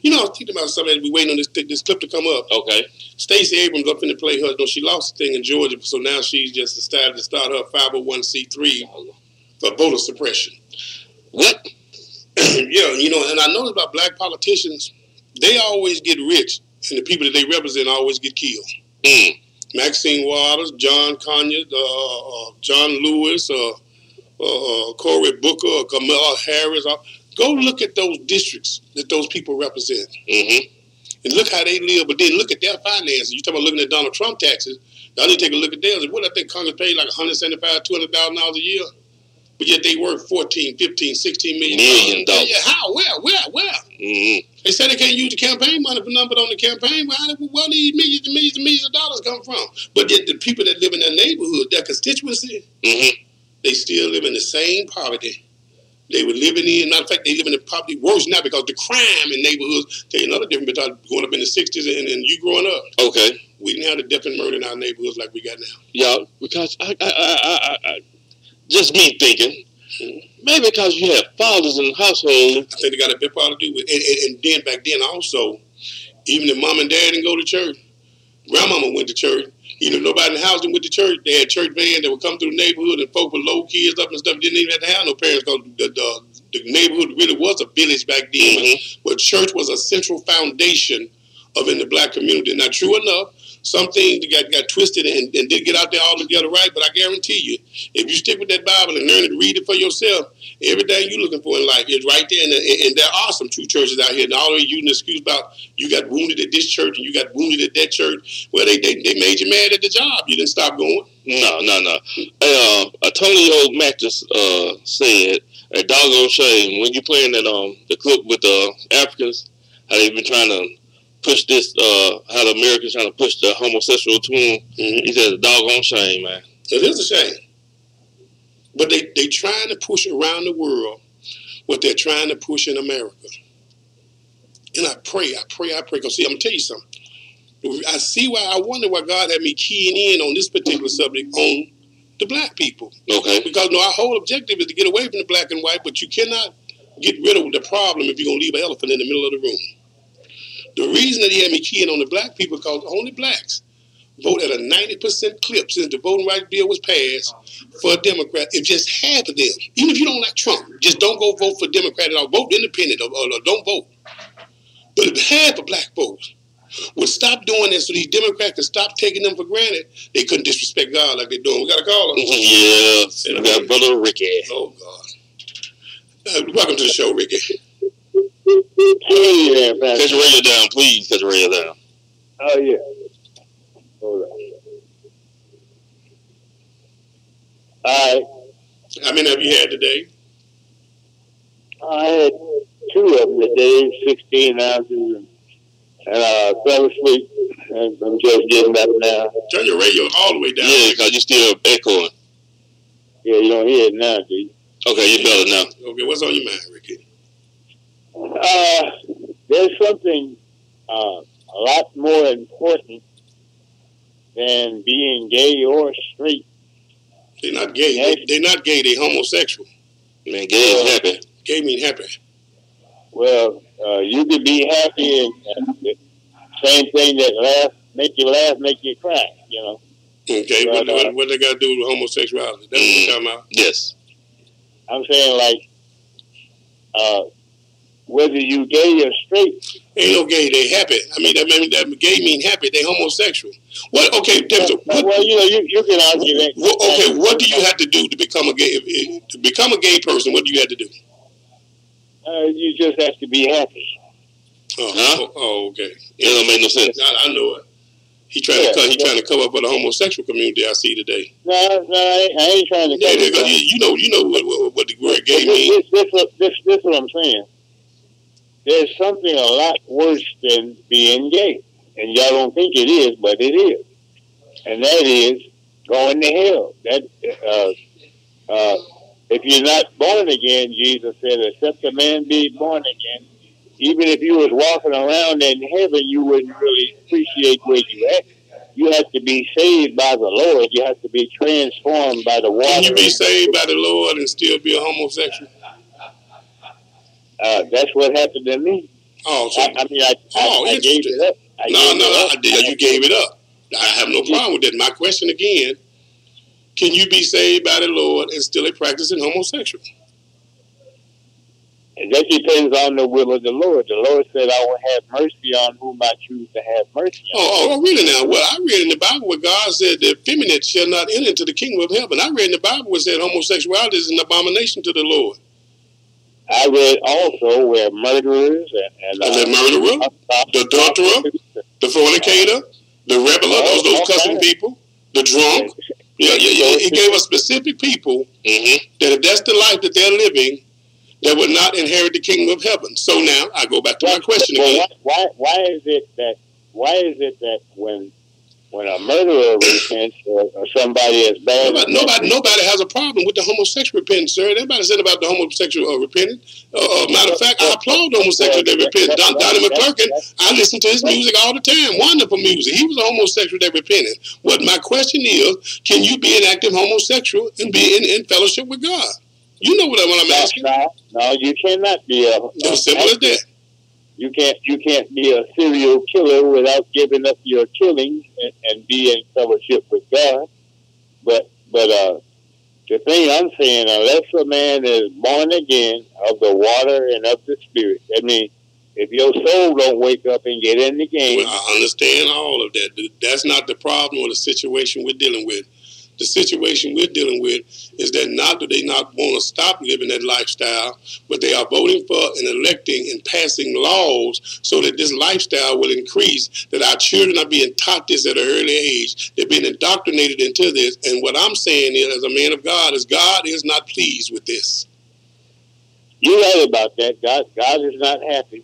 [SPEAKER 4] You know, I was thinking about something as we waiting on this clip to come up.
[SPEAKER 2] Okay.
[SPEAKER 4] Stacey Abrams up in the play her. She lost the thing in Georgia, so now she's just decided to start her 501c3 for voter suppression.
[SPEAKER 2] What?
[SPEAKER 4] Yeah, you know, and I noticed about black politicians, they always get rich, and the people that they represent always get killed. Maxine Waters, John Conyers, John Lewis, Cory Booker, or Kamala Harris. Go look at those districts that those people represent. And look how they live, but then look at their finances. You talking about looking at Donald Trump taxes. Y'all need to take a look at theirs. What I think Congress paid like $175,000, $200,000 a year. But yet they work $14, $15, $16 million. Yeah, how? Where? They said they can't use the campaign money for nothing but on the campaign. Where these millions and millions and millions of dollars come from? But yet the people that live in their neighborhood, their constituency, they still live in the same poverty they were living in. Matter of fact, they live in the poverty worse now because the crime in neighborhoods. Tell you another difference between growing up in the 60s and you growing up. Okay. We didn't have the death and murder in our neighborhoods like we got now.
[SPEAKER 2] Yeah, because I just me thinking, maybe because you have fathers in the household.
[SPEAKER 4] I think they got a big part to do with it. And then back then also, even if mom and dad didn't go to church, grandmama went to church. You know, nobody in the house didn't went to church. They had church vans that would come through the neighborhood, and folk would load kids up and stuff. Didn't even have to have no parents because the neighborhood really was a village back then. But church was a central foundation of in the black community. Now, true enough, some things got twisted and didn't get out there all together right, but I guarantee you, if you stick with that Bible and learn to read it for yourself, everything you're looking for in life is right there. And there are some true churches out here. And all of you using the excuse about you got wounded at this church and you got wounded at that church. Well, they made you mad at the job. You didn't stop going.
[SPEAKER 2] No. Antonio Mathis said, a doggone shame when you playing that the clip with the Africans, how they've been trying to push this, how the Americans trying to push the homosexual to him. He said, a doggone shame, man.
[SPEAKER 4] It is a shame. But they trying to push around the world what they're trying to push in America. And I pray. Because see, I'm going to tell you something. I wonder why God had me keying in on this particular subject on the black people.
[SPEAKER 2] Okay.
[SPEAKER 4] Because our whole objective is to get away from the black and white, but you cannot get rid of the problem if you're going to leave an elephant in the middle of the room. The reason that he had me keying on the black people is because only blacks vote at a 90% clip since the voting rights bill was passed for a Democrat. If just half of them, even if you don't like Trump, just don't go vote for Democrat at all. Vote independent or don't vote. But if half of black folks would stop doing that so these Democrats could stop taking them for granted, they couldn't disrespect God like they're doing. We got to call them.
[SPEAKER 2] Yes. We got Brother Ricky.
[SPEAKER 4] Oh, God. Welcome to the show, Ricky.
[SPEAKER 7] Hey there, man.
[SPEAKER 2] Cut your radio down, please. Cut your radio down.
[SPEAKER 7] Oh, yeah. Hold on. All right.
[SPEAKER 4] How many have you had today?
[SPEAKER 7] I had 2 of them today, 16 ounces, and I fell asleep. And I'm just getting up now.
[SPEAKER 4] Turn your radio all the way down.
[SPEAKER 2] Yeah, because you're still echoing.
[SPEAKER 10] Yeah, you don't hear it now, do you?
[SPEAKER 2] Okay, you better now.
[SPEAKER 4] Okay, what's on your mind, Ricky?
[SPEAKER 10] There's something a lot more important than being gay or straight.
[SPEAKER 4] They're not gay. They're not gay. They're homosexual.
[SPEAKER 2] Man, gay is happy.
[SPEAKER 4] Gay mean happy.
[SPEAKER 10] Well, you can be happy and the same thing that make you laugh, make you cry, you know.
[SPEAKER 4] Okay,
[SPEAKER 10] but,
[SPEAKER 4] what they got to do with homosexuality? That's what you're talking about?
[SPEAKER 2] Yes.
[SPEAKER 10] I'm saying, like, whether you gay or straight.
[SPEAKER 4] Ain't no gay, they happy. I mean, that gay mean happy, they homosexual. What, okay,
[SPEAKER 10] well, you know, you can argue that.
[SPEAKER 4] Okay, what do you have to do to become a gay, person? What do you have to do?
[SPEAKER 10] You just have to be happy.
[SPEAKER 4] Oh, okay.
[SPEAKER 2] It don't make no sense.
[SPEAKER 4] I know it. He trying to cover up for the homosexual community I see today.
[SPEAKER 10] No, I ain't trying to cover up.
[SPEAKER 4] You know what the word gay means.
[SPEAKER 10] This what I'm saying. There's something a lot worse than being gay. And y'all don't think it is, but it is. And that is going to hell. If you're not born again, Jesus said, except a man be born again, even if you was walking around in heaven, you wouldn't really appreciate where you at. You have to be saved by the Lord. You have to be transformed by the water.
[SPEAKER 4] Can you be saved by the Lord and still be a homosexual?
[SPEAKER 10] That's what happened to me.
[SPEAKER 4] Oh, so,
[SPEAKER 10] I gave it up.
[SPEAKER 4] You gave it up. I have no problem with that. My question again, can you be saved by the Lord and still a practicing homosexual?
[SPEAKER 10] And that depends on the will of the Lord. The Lord said, I will have mercy on whom I choose to have mercy on.
[SPEAKER 4] Oh, really now? Well, I read in the Bible where God said the effeminate shall not enter into the kingdom of heaven. I read in the Bible where it said homosexuality is an abomination to the Lord.
[SPEAKER 10] I read also where murderers and
[SPEAKER 4] the murderer, the adulterer, the fornicator, the rebeler, those cussing people, the drunk. Yeah. He gave us specific people that if that's the life that they're living, they would not inherit the kingdom of heaven. So now I go back to my question again.
[SPEAKER 10] Why is it that when a murderer repents or somebody is bad,
[SPEAKER 4] nobody has a problem with the homosexual repentance, sir. Everybody said about the homosexual repenting. Matter of fact, I applaud the homosexual that repent. Donnie McClurkin, I listen to his music all the time. Wonderful music. He was a homosexual that repented. What my question is, can you be an active homosexual and be in fellowship with God? You know what I'm asking.
[SPEAKER 10] No, you cannot be
[SPEAKER 4] as simple as that.
[SPEAKER 10] You can't be a serial killer without giving up your killing and be in fellowship with God. But the thing I'm saying, unless a man is born again of the water and of the Spirit, I mean, if your soul don't wake up and get in the game.
[SPEAKER 4] Well, I understand all of that. That's not the problem or the situation we're dealing with. The situation we're dealing with is that not that they not want to stop living that lifestyle, but they are voting for and electing and passing laws so that this lifestyle will increase, that our children are being taught this at an early age. They're being indoctrinated into this. And what I'm saying is, as a man of God, is God is not pleased with this.
[SPEAKER 10] You're right about that. God is not happy.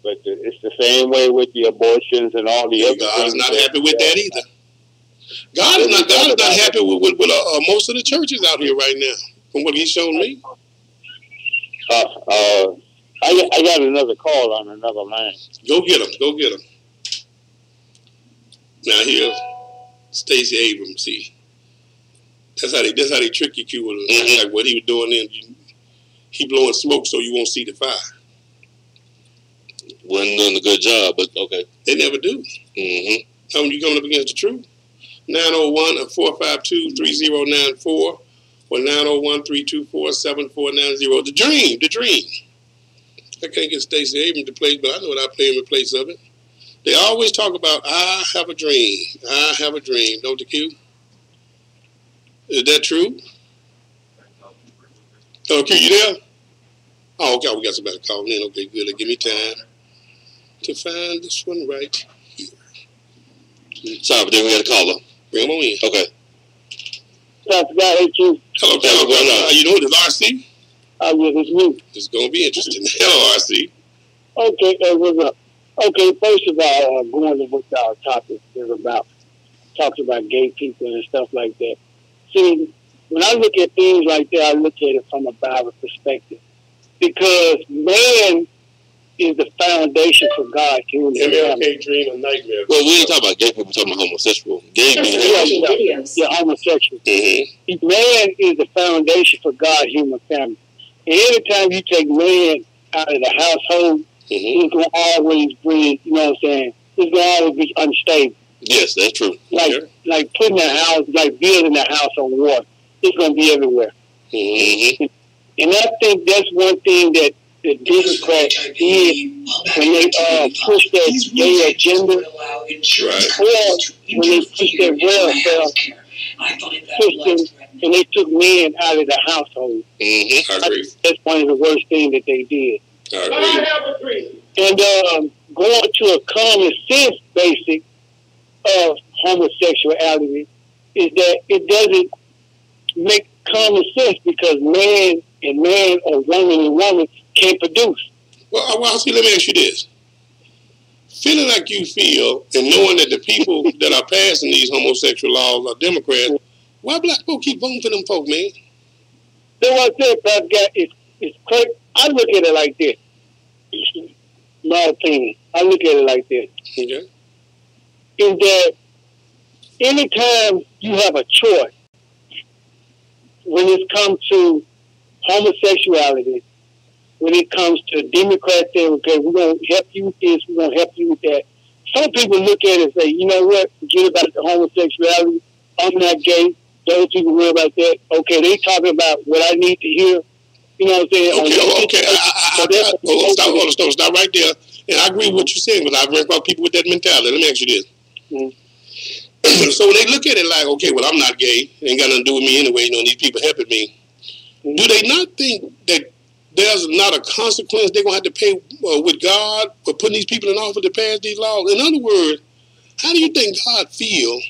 [SPEAKER 10] But it's the same way with the abortions and all the other things.
[SPEAKER 4] God is not happy with that either. God is not happy with most of the churches out here right now, from what He's shown me.
[SPEAKER 10] I got another call on another line.
[SPEAKER 4] Go get him. Now here's Stacey Abrams. See, that's how they trick you, Q. Like what he was doing then. He blowing smoke so you won't see the fire.
[SPEAKER 2] Wasn't doing a good job, but okay.
[SPEAKER 4] They never do. How when you coming up against the truth? 901-452-3094 or 901-324-7490. The dream. I can't get Stacey Abrams to play, but I know what I play in the place of it. They always talk about, I have a dream. I have a dream. Don't the Q? Is that true? Oh, Q, you there? Oh, okay, we got somebody calling in. Okay, good. Give me time to find this one right here.
[SPEAKER 2] Sorry, but then we got a caller.
[SPEAKER 4] Bring him on in.
[SPEAKER 2] Okay.
[SPEAKER 4] Hello, how you doing? This is RC?
[SPEAKER 10] It's me.
[SPEAKER 4] It's going to be interesting. Hello, RC.
[SPEAKER 10] Okay, what's up? Okay, first of all, going to what our topic is about, talks about gay people and stuff like that. See, when I look at things like that, I look at it from a Bible perspective. Because man is the foundation for God.
[SPEAKER 4] MLK dream a nightmare.
[SPEAKER 2] Well, we ain't talking about gay people, we're talking about homosexual. Gay people.
[SPEAKER 10] Yeah, homosexual. Man is the foundation for God's human family. And every time you take man out of the household, it's going to always bring, you know what I'm saying, it's going to always be unstable.
[SPEAKER 2] Yes, that's true.
[SPEAKER 10] Like putting a house, like building a house on water. It's going to be everywhere. And I think that's one thing that the Democrats did when they pushed that gay agenda, or when they pushed that welfare system, and they took men out of the household.
[SPEAKER 2] I agree.
[SPEAKER 10] That's one of the worst things that they did.
[SPEAKER 2] I agree.
[SPEAKER 10] And going to a common sense basic of homosexuality is that it doesn't make common sense because man and man or woman and woman can't produce.
[SPEAKER 4] Well, see, let me ask you this. Feeling like you feel and knowing that the people that are passing these homosexual laws are Democrats, why black folk keep voting for them folk, man?
[SPEAKER 10] That's what I said, Pastor. It's crazy. I look at it like this. My opinion. I look at it like this.
[SPEAKER 4] Okay.
[SPEAKER 10] Is that anytime you have a choice when it comes to homosexuality, when it comes to Democrats saying, okay, we're going to help you with this, we're going to help you with that. Some people look at it and say, you know what, forget about the homosexuality, I'm not gay, those people worry about that. Okay, they talking about what I need to hear. You know what I'm saying?
[SPEAKER 4] Okay. Stop right there. And I agree with what you're saying, but I've read about people with that mentality. Let me ask you this. So when they look at it like, okay, well, I'm not gay, it ain't got nothing to do with me anyway, you know, these people helping me. Do they not think that there's not a consequence they're going to have to pay with God for putting these people in office to pass these laws? In other words, how do you think God feel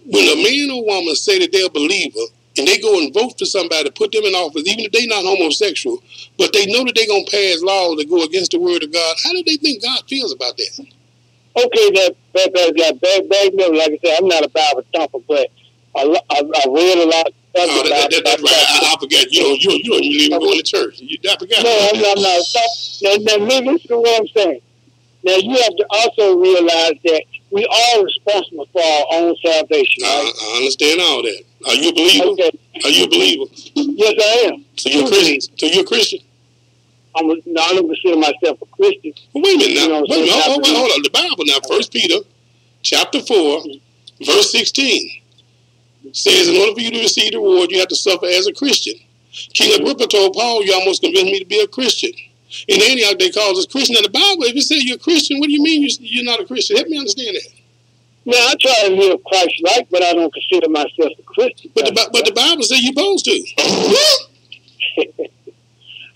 [SPEAKER 4] when a man or woman say that they're a believer and they go and vote for somebody to put them in office, even if they're not homosexual, but they know that they're going to pass laws that go against the word of God? How do they think God feels about that?
[SPEAKER 10] Okay, that bad news. Like I said, I'm not a Bible thumper, but I read a lot.
[SPEAKER 4] That's right. I forgot. You don't even go to church. I forgot.
[SPEAKER 10] No, I'm not. Now, listen to what I'm saying. Now, you have to also realize that we are responsible for our own salvation. Right?
[SPEAKER 4] I understand all that. Are you a believer?
[SPEAKER 10] Okay.
[SPEAKER 4] Are you a believer?
[SPEAKER 10] Yes, I am.
[SPEAKER 4] So you're a Christian? So you're a Christian?
[SPEAKER 10] I don't consider myself a Christian.
[SPEAKER 4] Well, wait a minute now. Hold on. The Bible now, 1 Peter chapter 4, verse 16. Says, in order for you to receive the reward, you have to suffer as a Christian. King Agrippa told Paul, you almost convinced me to be a Christian. In Antioch, they called us Christian. Now, the Bible, if it says you're a Christian, what do you mean you're not a Christian? Help me understand that.
[SPEAKER 10] Now, I try to live Christ-like, but I don't consider myself a Christian.
[SPEAKER 4] But the Bible says you're supposed to.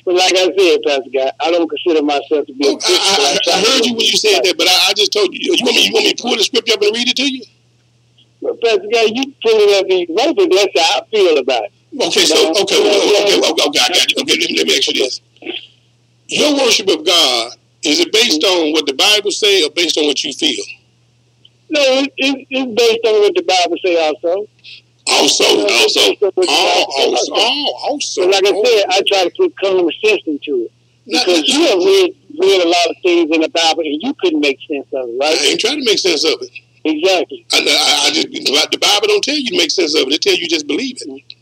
[SPEAKER 10] But like I said, Pastor Guy, I don't consider myself to be a Christian.
[SPEAKER 4] I heard you when you said that, but I just told you. You want me to pull the scripture up and read it to you?
[SPEAKER 10] But Pastor Guy, you pull it up these verses, that's how I feel about it.
[SPEAKER 4] Okay, so, I got you. Okay, let me ask you this. Your worship of God, is it based on what the Bible say or based on what you feel?
[SPEAKER 10] No, it's based on what the Bible say also.
[SPEAKER 4] Also.
[SPEAKER 10] But like I said, I try to put common sense into it. Because you have read a lot of things in the Bible and you couldn't make sense of it, right?
[SPEAKER 4] I ain't trying to make sense of it.
[SPEAKER 10] Exactly.
[SPEAKER 4] The Bible don't tell you to make sense of it. It tell you just believe it.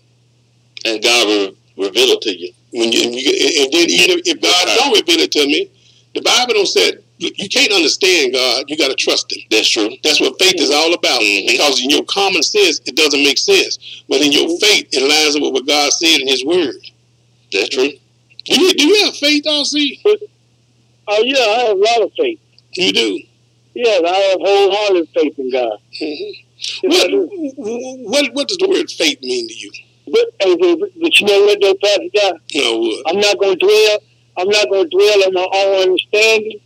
[SPEAKER 2] And God will reveal it to you.
[SPEAKER 4] If God don't reveal it to me, the Bible don't say you can't understand God. You got to trust Him.
[SPEAKER 2] That's true.
[SPEAKER 4] That's what faith is all about. Because in your common sense, it doesn't make sense. But in your faith, it lines up with what God said in His Word.
[SPEAKER 2] That's true.
[SPEAKER 4] Do you have faith, R.C.?
[SPEAKER 10] Oh, yeah, I have a lot of faith.
[SPEAKER 4] You do?
[SPEAKER 10] Yes, I have wholehearted faith in God.
[SPEAKER 4] What does the word faith mean to you?
[SPEAKER 10] But you know what, though, Pastor Guy?
[SPEAKER 4] No, what?
[SPEAKER 10] I'm not going to dwell on my own understanding.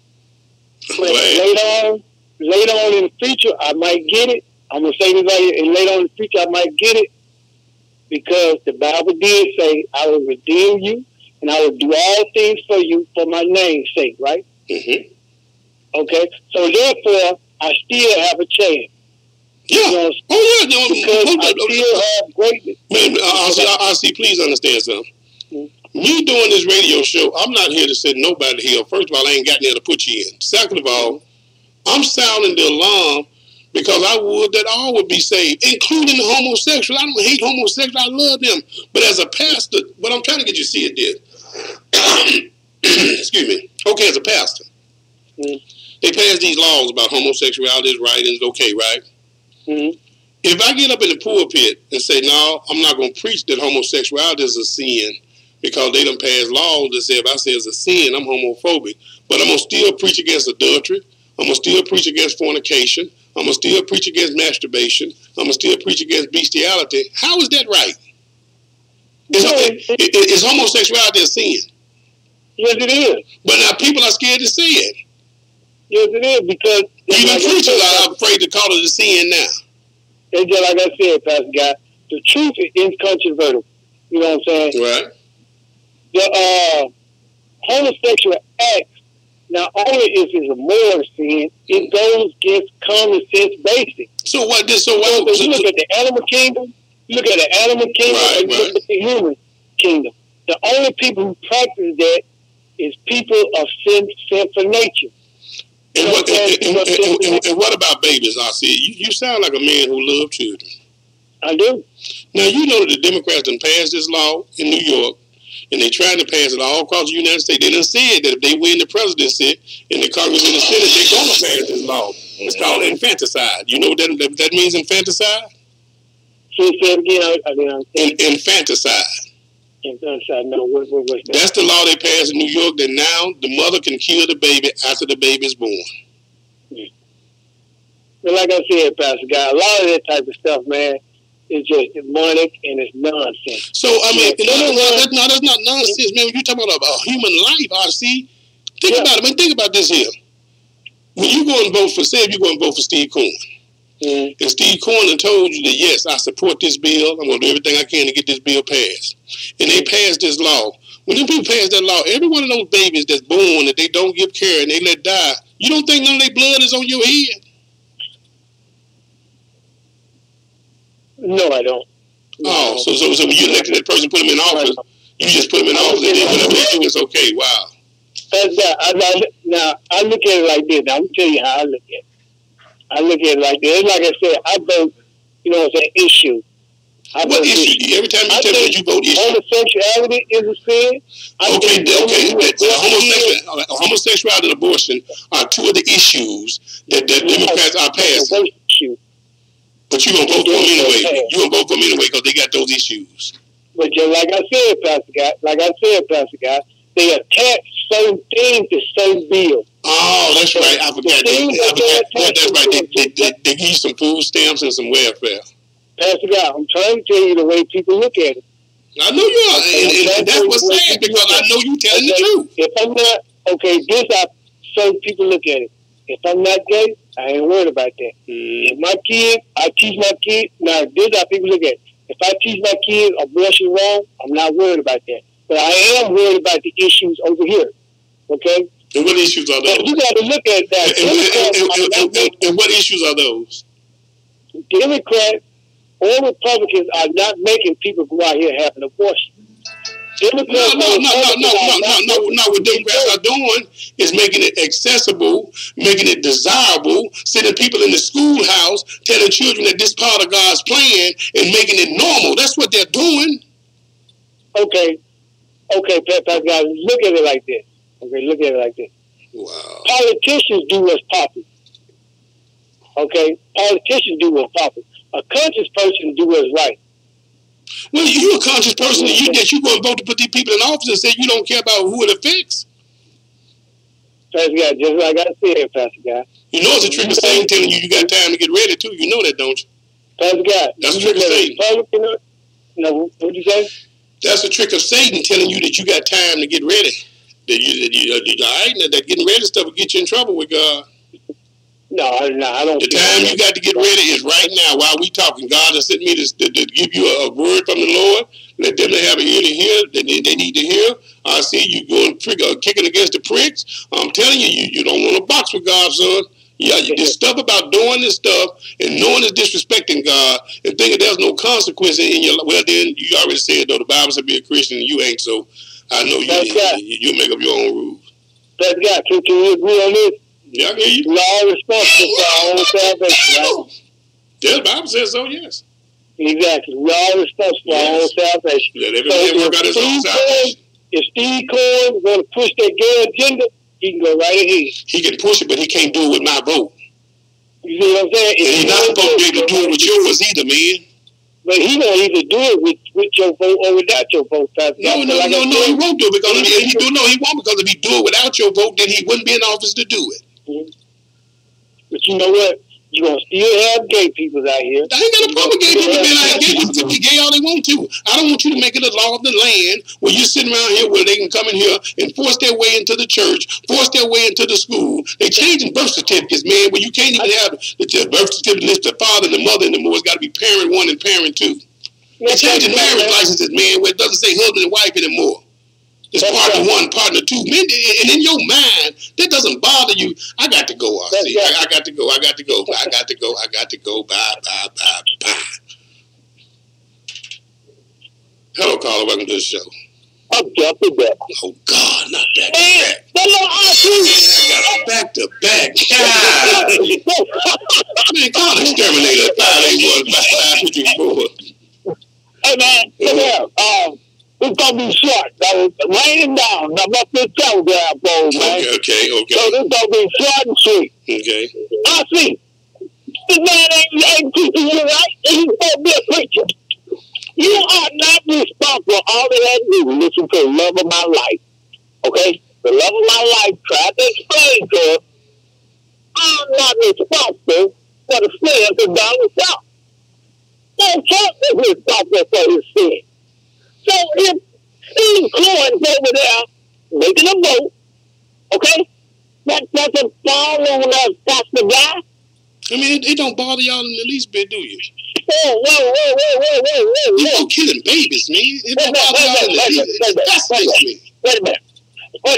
[SPEAKER 10] But later on in the future, I might get it. I'm going to say this right here, and later on in the future, I might get it. Because the Bible did say, I will redeem you, and I will do all things for you for my name's sake, right?
[SPEAKER 4] Mm-hmm.
[SPEAKER 10] Okay? So therefore, I still have a chance.
[SPEAKER 2] Yeah.
[SPEAKER 10] Because I still have greatness.
[SPEAKER 2] RC, please understand something. Me doing this radio show, I'm not here to send nobody here. First of all, I ain't got there to put you in. Second of all, I'm sounding the alarm because I would that all would be saved, including the homosexual. I don't hate homosexuals. I love them. But as a pastor, what I'm trying to get you to see it there. Excuse me. Okay, as a pastor, they pass these laws about homosexuality is right and it's okay, right? If I get up in the pulpit and say, no, I'm not going to preach that homosexuality is a sin because they done pass laws that say if I say it's a sin, I'm homophobic. But I'm going to still preach against adultery. I'm going to still preach against fornication. I'm going to still preach against masturbation. I'm going to still preach against bestiality. How is that right? Is homosexuality a sin?
[SPEAKER 10] Yes, it is.
[SPEAKER 2] But now people are scared to say it.
[SPEAKER 10] Yes, it is, because
[SPEAKER 2] even preachers are afraid to call it a sin now.
[SPEAKER 10] And just like I said, Pastor Guy, the truth is incontrovertible. You know what I'm saying?
[SPEAKER 2] Right.
[SPEAKER 10] The homosexual act, not only is it a moral sin, it goes against common sense basics.
[SPEAKER 2] So what?
[SPEAKER 10] You look at the animal kingdom, look at and look at the human kingdom. The only people who practice that is people of sinful nature.
[SPEAKER 2] And what about babies, RC? You sound like a man who loves children.
[SPEAKER 10] I do.
[SPEAKER 2] Now, you know that the Democrats done passed this law in New York, and they're trying to pass it all across the United States. They done said that if they win the presidency and the Congress and the Senate, they're going to pass this law. It's called infanticide. You know what that means, infanticide?
[SPEAKER 10] Say it again.
[SPEAKER 2] Infanticide.
[SPEAKER 10] No, what's that?
[SPEAKER 2] That's the law they passed in New York, that now the mother can kill the baby after the baby is born.
[SPEAKER 10] But like I said, Pastor Guy, a lot of that type of stuff, man, is just demonic and it's nonsense.
[SPEAKER 2] So, I mean, that's not nonsense, man. When you talk about a human life, RC, think about it. Man, think about this here. When you go and vote for, say if you go and vote for Steve Cohen, and Steve Cohen told you that, yes, I support this bill. I'm going to do everything I can to get this bill passed. And they passed this law. When them people pass that law, every one of those babies that's born that they don't give care and they let die, you don't think none of their blood is on your head?
[SPEAKER 10] No, I don't.
[SPEAKER 2] Oh, so when you elected that person, put them in office, you just put them in office and then whatever they do is okay. Wow.
[SPEAKER 10] Now, I look at it like this. Now, I'm going to tell you how I look at it. I look at it like this. Like I said, I vote, you know, it's an issue.
[SPEAKER 2] What issue? Every time you tell me you vote issue.
[SPEAKER 10] Homosexuality is a sin.
[SPEAKER 2] Homosexuality and abortion are two of the issues that Democrats are passing. But you're going to vote for them anyway. You're going to vote for them anyway because they got those issues.
[SPEAKER 10] But just like I said, Pastor Guy, they attach certain things to certain bills.
[SPEAKER 2] Oh, that's right. I forgot. That's right. They give you some food stamps and some welfare.
[SPEAKER 10] Pastor Guy, I'm trying to tell you the way people look at it.
[SPEAKER 2] I know you are. And that's what's sad because I know you telling the truth.
[SPEAKER 10] If I'm not, this how certain people look at it. If I'm not gay, I ain't worried about that. If my kid, I teach my kid. Now, this how people look at it. If I teach my kid abortion wrong, I'm not worried about that. But I am worried about the issues over here. Okay?
[SPEAKER 2] And what issues are those?
[SPEAKER 10] You got to look at that.
[SPEAKER 2] And what issues are those?
[SPEAKER 10] Democrats or Republicans are not making people go out here and have an abortion.
[SPEAKER 2] No. What Democrats are doing is making it accessible, making it desirable, sending people in the schoolhouse, telling children that this part of God's plan and making it normal. That's what they're doing.
[SPEAKER 10] Okay, Pastor guys, look at it like this. Okay, look at it like this.
[SPEAKER 2] Wow.
[SPEAKER 10] Politicians do what's popular. Okay, politicians do what's popular. A conscious person do what's right.
[SPEAKER 2] Well, you're a conscious person that you go and vote to put these people in office and say you don't care about who it affects.
[SPEAKER 10] Pastor guy, just like I said, Pastor guy.
[SPEAKER 2] You know it's a trick of Satan telling you got time to get ready too. You know that, don't you?
[SPEAKER 10] Pastor guy,
[SPEAKER 2] that's a trick of Satan.
[SPEAKER 10] No, what'd you say?
[SPEAKER 2] That's a trick of Satan telling you that you got time to get ready. That getting ready stuff will get you in trouble with God.
[SPEAKER 10] No, I don't.
[SPEAKER 2] The time you got to get ready is right now while we talking. God has sent me to give you a word from the Lord. Let them that have an ear to hear, that they need to hear. I see you going kicking against the pricks. I'm telling you, you don't want to box with God, son.
[SPEAKER 4] Yeah, this stuff about doing this stuff and knowing it's disrespecting God and thinking there's no consequence in your life. Well, then you already said, though, the Bible said be a Christian and you ain't, so I know you make up your own rules.
[SPEAKER 10] That's God. Can you agree on this?
[SPEAKER 4] Yeah, I hear you.
[SPEAKER 10] We're all responsible for our own salvation, right?
[SPEAKER 4] Yeah, the Bible says so, yes.
[SPEAKER 10] Exactly. We're all responsible for our own salvation.
[SPEAKER 4] Let everybody work out his own salvation.
[SPEAKER 10] If Steve Cohen want to push that gay agenda, he can go right ahead.
[SPEAKER 4] He can push it, but he can't do it with my vote.
[SPEAKER 10] You see what I'm saying?
[SPEAKER 4] And he's not supposed to be able to do it with yours either, man.
[SPEAKER 10] But he won't either do it with your vote or without your vote.
[SPEAKER 4] No, he won't do it because he won't, because if he do it without your vote, then he wouldn't be in office to do it.
[SPEAKER 10] Mm-hmm. But you know what? You're going to still have gay people out here.
[SPEAKER 4] I ain't got a problem with gay people being out here. Gay people can be gay all they want to. I don't want you to make it a law of the land where you're sitting around here where they can come in here and force their way into the church, force their way into the school. They're changing birth certificates, man, where you can't even have the birth certificate list the father and the mother anymore. It's got to be parent 1 and parent 2. They're changing marriage licenses, man, where it doesn't say husband and wife anymore. It's partner 1, partner 2. Man, and in your mind, that doesn't bother you. I got to go, RC. I got to go. I got to go. Bye. Hello, caller. Welcome to the show.
[SPEAKER 10] I'm jumping back.
[SPEAKER 4] Oh, God, not back to back. I got back to back. Man, call the exterminator 581-554.
[SPEAKER 10] Hey, man, come here. It's going to be short. Raining down. I'm up this telegraph pole, man.
[SPEAKER 4] Okay.
[SPEAKER 10] So this going to be short and sweet.
[SPEAKER 4] Okay.
[SPEAKER 10] I see. This man ain't teaching you right. He's supposed to be a preacher. You are not responsible. All they had to do was listen to the love of my life. Okay? The love of my life tried to explain to him, I'm not responsible for the sins of Donald Trump. No, Trump is responsible for his sin. So if Steve Cohen's over there making a vote, okay, that doesn't fall on us, Pastor Guy.
[SPEAKER 4] I mean, it don't bother y'all in the least bit, do you?
[SPEAKER 10] Whoa.
[SPEAKER 4] You go killing babies, man. It don't bother y'all in the least.
[SPEAKER 10] Wait a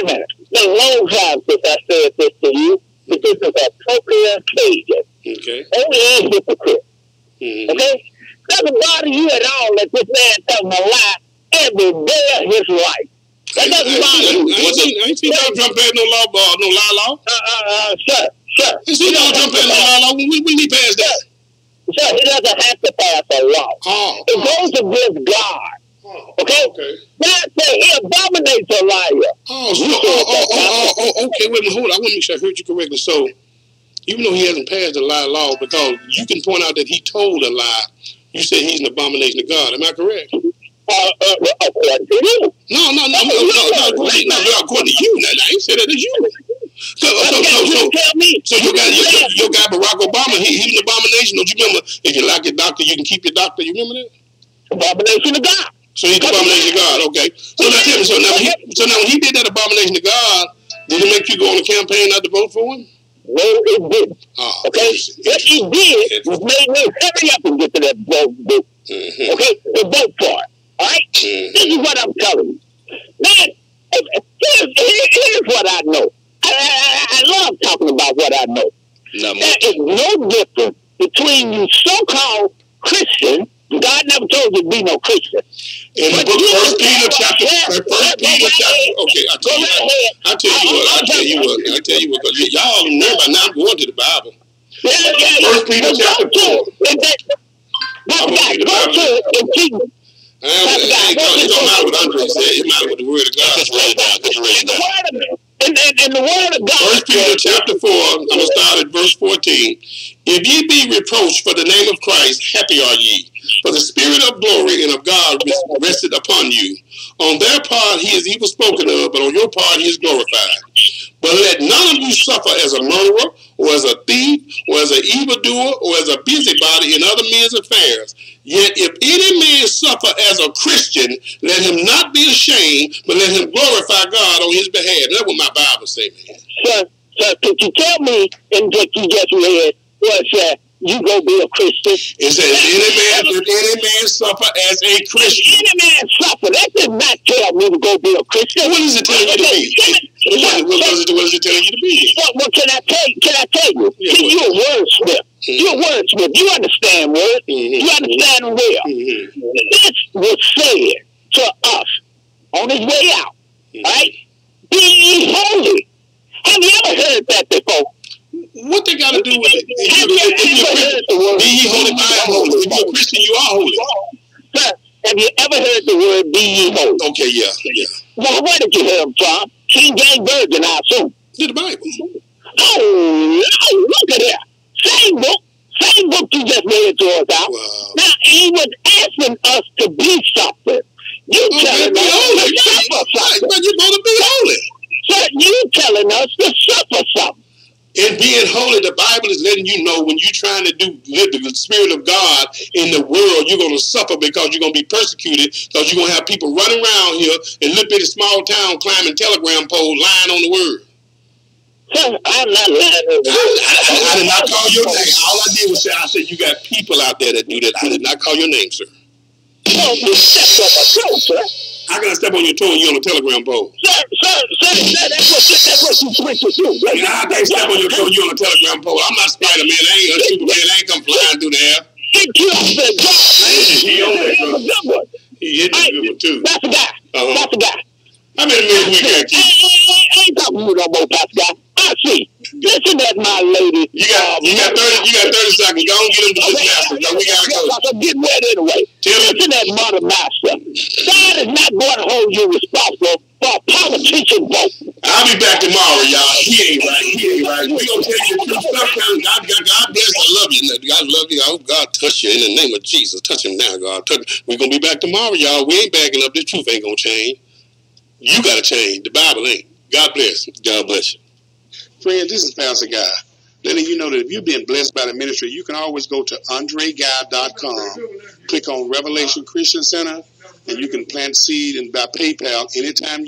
[SPEAKER 10] minute. It's a long time since I said this to you, but this is a totally occasion.
[SPEAKER 4] Okay.
[SPEAKER 10] Only a hypocrite. Mm-hmm. Okay? Doesn't bother you at all that this man telling a lie every day of his life. That doesn't bother you.
[SPEAKER 4] I ain't seen Donald Trump pass no law.
[SPEAKER 10] Sir.
[SPEAKER 4] You see Donald Trump pass no law? When he passed that?
[SPEAKER 10] Sir, he doesn't have to pass a law. It goes against God. Okay? God said he abominates a liar.
[SPEAKER 4] Okay, wait a minute, hold on. I want to make sure I heard you correctly. So, even though he hasn't passed a lie law, because you can point out that he told a lie, you say he's an abomination to God. Am I correct?
[SPEAKER 10] According to you.
[SPEAKER 4] No, according to you. Now, I ain't said that as you. So you got your guy Barack Obama, he's an abomination. Don't you remember, if you like your doctor, you can keep your doctor. You remember that?
[SPEAKER 10] Abomination to God.
[SPEAKER 4] So he's the abomination to God, okay. So now tell me, so now when he did that abomination to God, did it make you go on a campaign not to vote for him?
[SPEAKER 10] No, it didn't. Okay? What he did was made me hurry up and get to that vote.
[SPEAKER 4] Mm-hmm.
[SPEAKER 10] Okay? To vote for it. All right? Mm-hmm. This is what I'm telling you. Man, here's what I know. I love talking about what I know. There is no difference between you so-called Christians. God never told you to be no Christian.
[SPEAKER 4] In the book, 1 Peter chapter. Okay, I'll tell you what. Because y'all remember now I'm going to the Bible. 1 Peter chapter 4. It don't matter what Andre said. It matters what the Word of God says.
[SPEAKER 10] In the Word of God.
[SPEAKER 4] 1 Peter chapter 4, I'm going to start at verse 14. If ye be reproached for the name of Christ, happy are ye. For the Spirit of glory and of God rested upon you. On their part he is evil spoken of, but on your part he is glorified. But let none of you suffer as a murderer, or as a thief, or as an evildoer, or as a busybody in other men's affairs. Yet if any man suffer as a Christian, let him not be ashamed, but let him glorify God on his behalf. That's what my Bible says, man.
[SPEAKER 10] Sir, could you tell me in what you just read was you go be a Christian?
[SPEAKER 4] It says, if any man suffer as a Christian.
[SPEAKER 10] Any man suffer. That does not tell me to go be a Christian.
[SPEAKER 4] What does it tell you to be? What is it telling you to be?
[SPEAKER 10] What can I tell you? Yeah, see, you're a wordsmith. You're a wordsmith. You understand words. You understand them well. This was said to us on his way out. Right? Be ye holy. Have you ever heard that before?
[SPEAKER 4] What they got to do with it? Be ye holy, I am holy. If you're a Christian, you are holy.
[SPEAKER 10] Sir, have you ever heard the word be ye holy?
[SPEAKER 4] Okay, yeah.
[SPEAKER 10] Well, where did you hear him from? King James Version, I assume.
[SPEAKER 4] In the Bible.
[SPEAKER 10] Oh, look at that. Same book you just read to us out. Wow. Now, he was asking us to be something. You telling us to suffer something.
[SPEAKER 4] But you're supposed to be holy.
[SPEAKER 10] Sir, you telling us to suffer something.
[SPEAKER 4] In being holy, the Bible is letting you know when you're trying to live the Spirit of God in the world, you're going to suffer because you're going to be persecuted, because you're going to have people running around here in little bitty small town climbing telegram poles, lying on the word.
[SPEAKER 10] I'm not lying.
[SPEAKER 4] I did not call your name. All I did was say, I said, you got people out there that do that. I did not call your name, sir.
[SPEAKER 10] Oh, you stepped on my toe, sir.
[SPEAKER 4] I got to step on your toe and you're on a telegram pole.
[SPEAKER 10] Sir, that's what you switch to do.
[SPEAKER 4] Right? I can't step on your toe and you're on a telegram pole. I'm not Spider-Man. I ain't a Superman. I ain't come flying through the air.
[SPEAKER 10] He killed the guy.
[SPEAKER 4] He hit the good one, too.
[SPEAKER 10] That's the guy. That's the guy.
[SPEAKER 4] How many minutes we got, Keith?
[SPEAKER 10] I ain't talking to you no more, that's the guy. I see. Listen at my lady.
[SPEAKER 4] You got 30 seconds. Go and get him to this master. No, we gotta go.
[SPEAKER 10] I'm getting ready anyway. Listen at mother master. God is not going to hold you responsible for a politician vote.
[SPEAKER 4] I'll be back tomorrow, y'all. He ain't right. We gonna tell you the truth. Sometimes God bless. I love you. God love you. I hope God touch you in the name of Jesus. Touch him now, God. We're gonna be back tomorrow, y'all. We ain't backing up. This truth ain't gonna change. You gotta change. The Bible ain't. God bless. God bless you. Friends, this is Pastor Guy, letting you know that if you've been blessed by the ministry, you can always go to andreguy.com, click on Revelation Christian Center, and you can plant seed and by PayPal anytime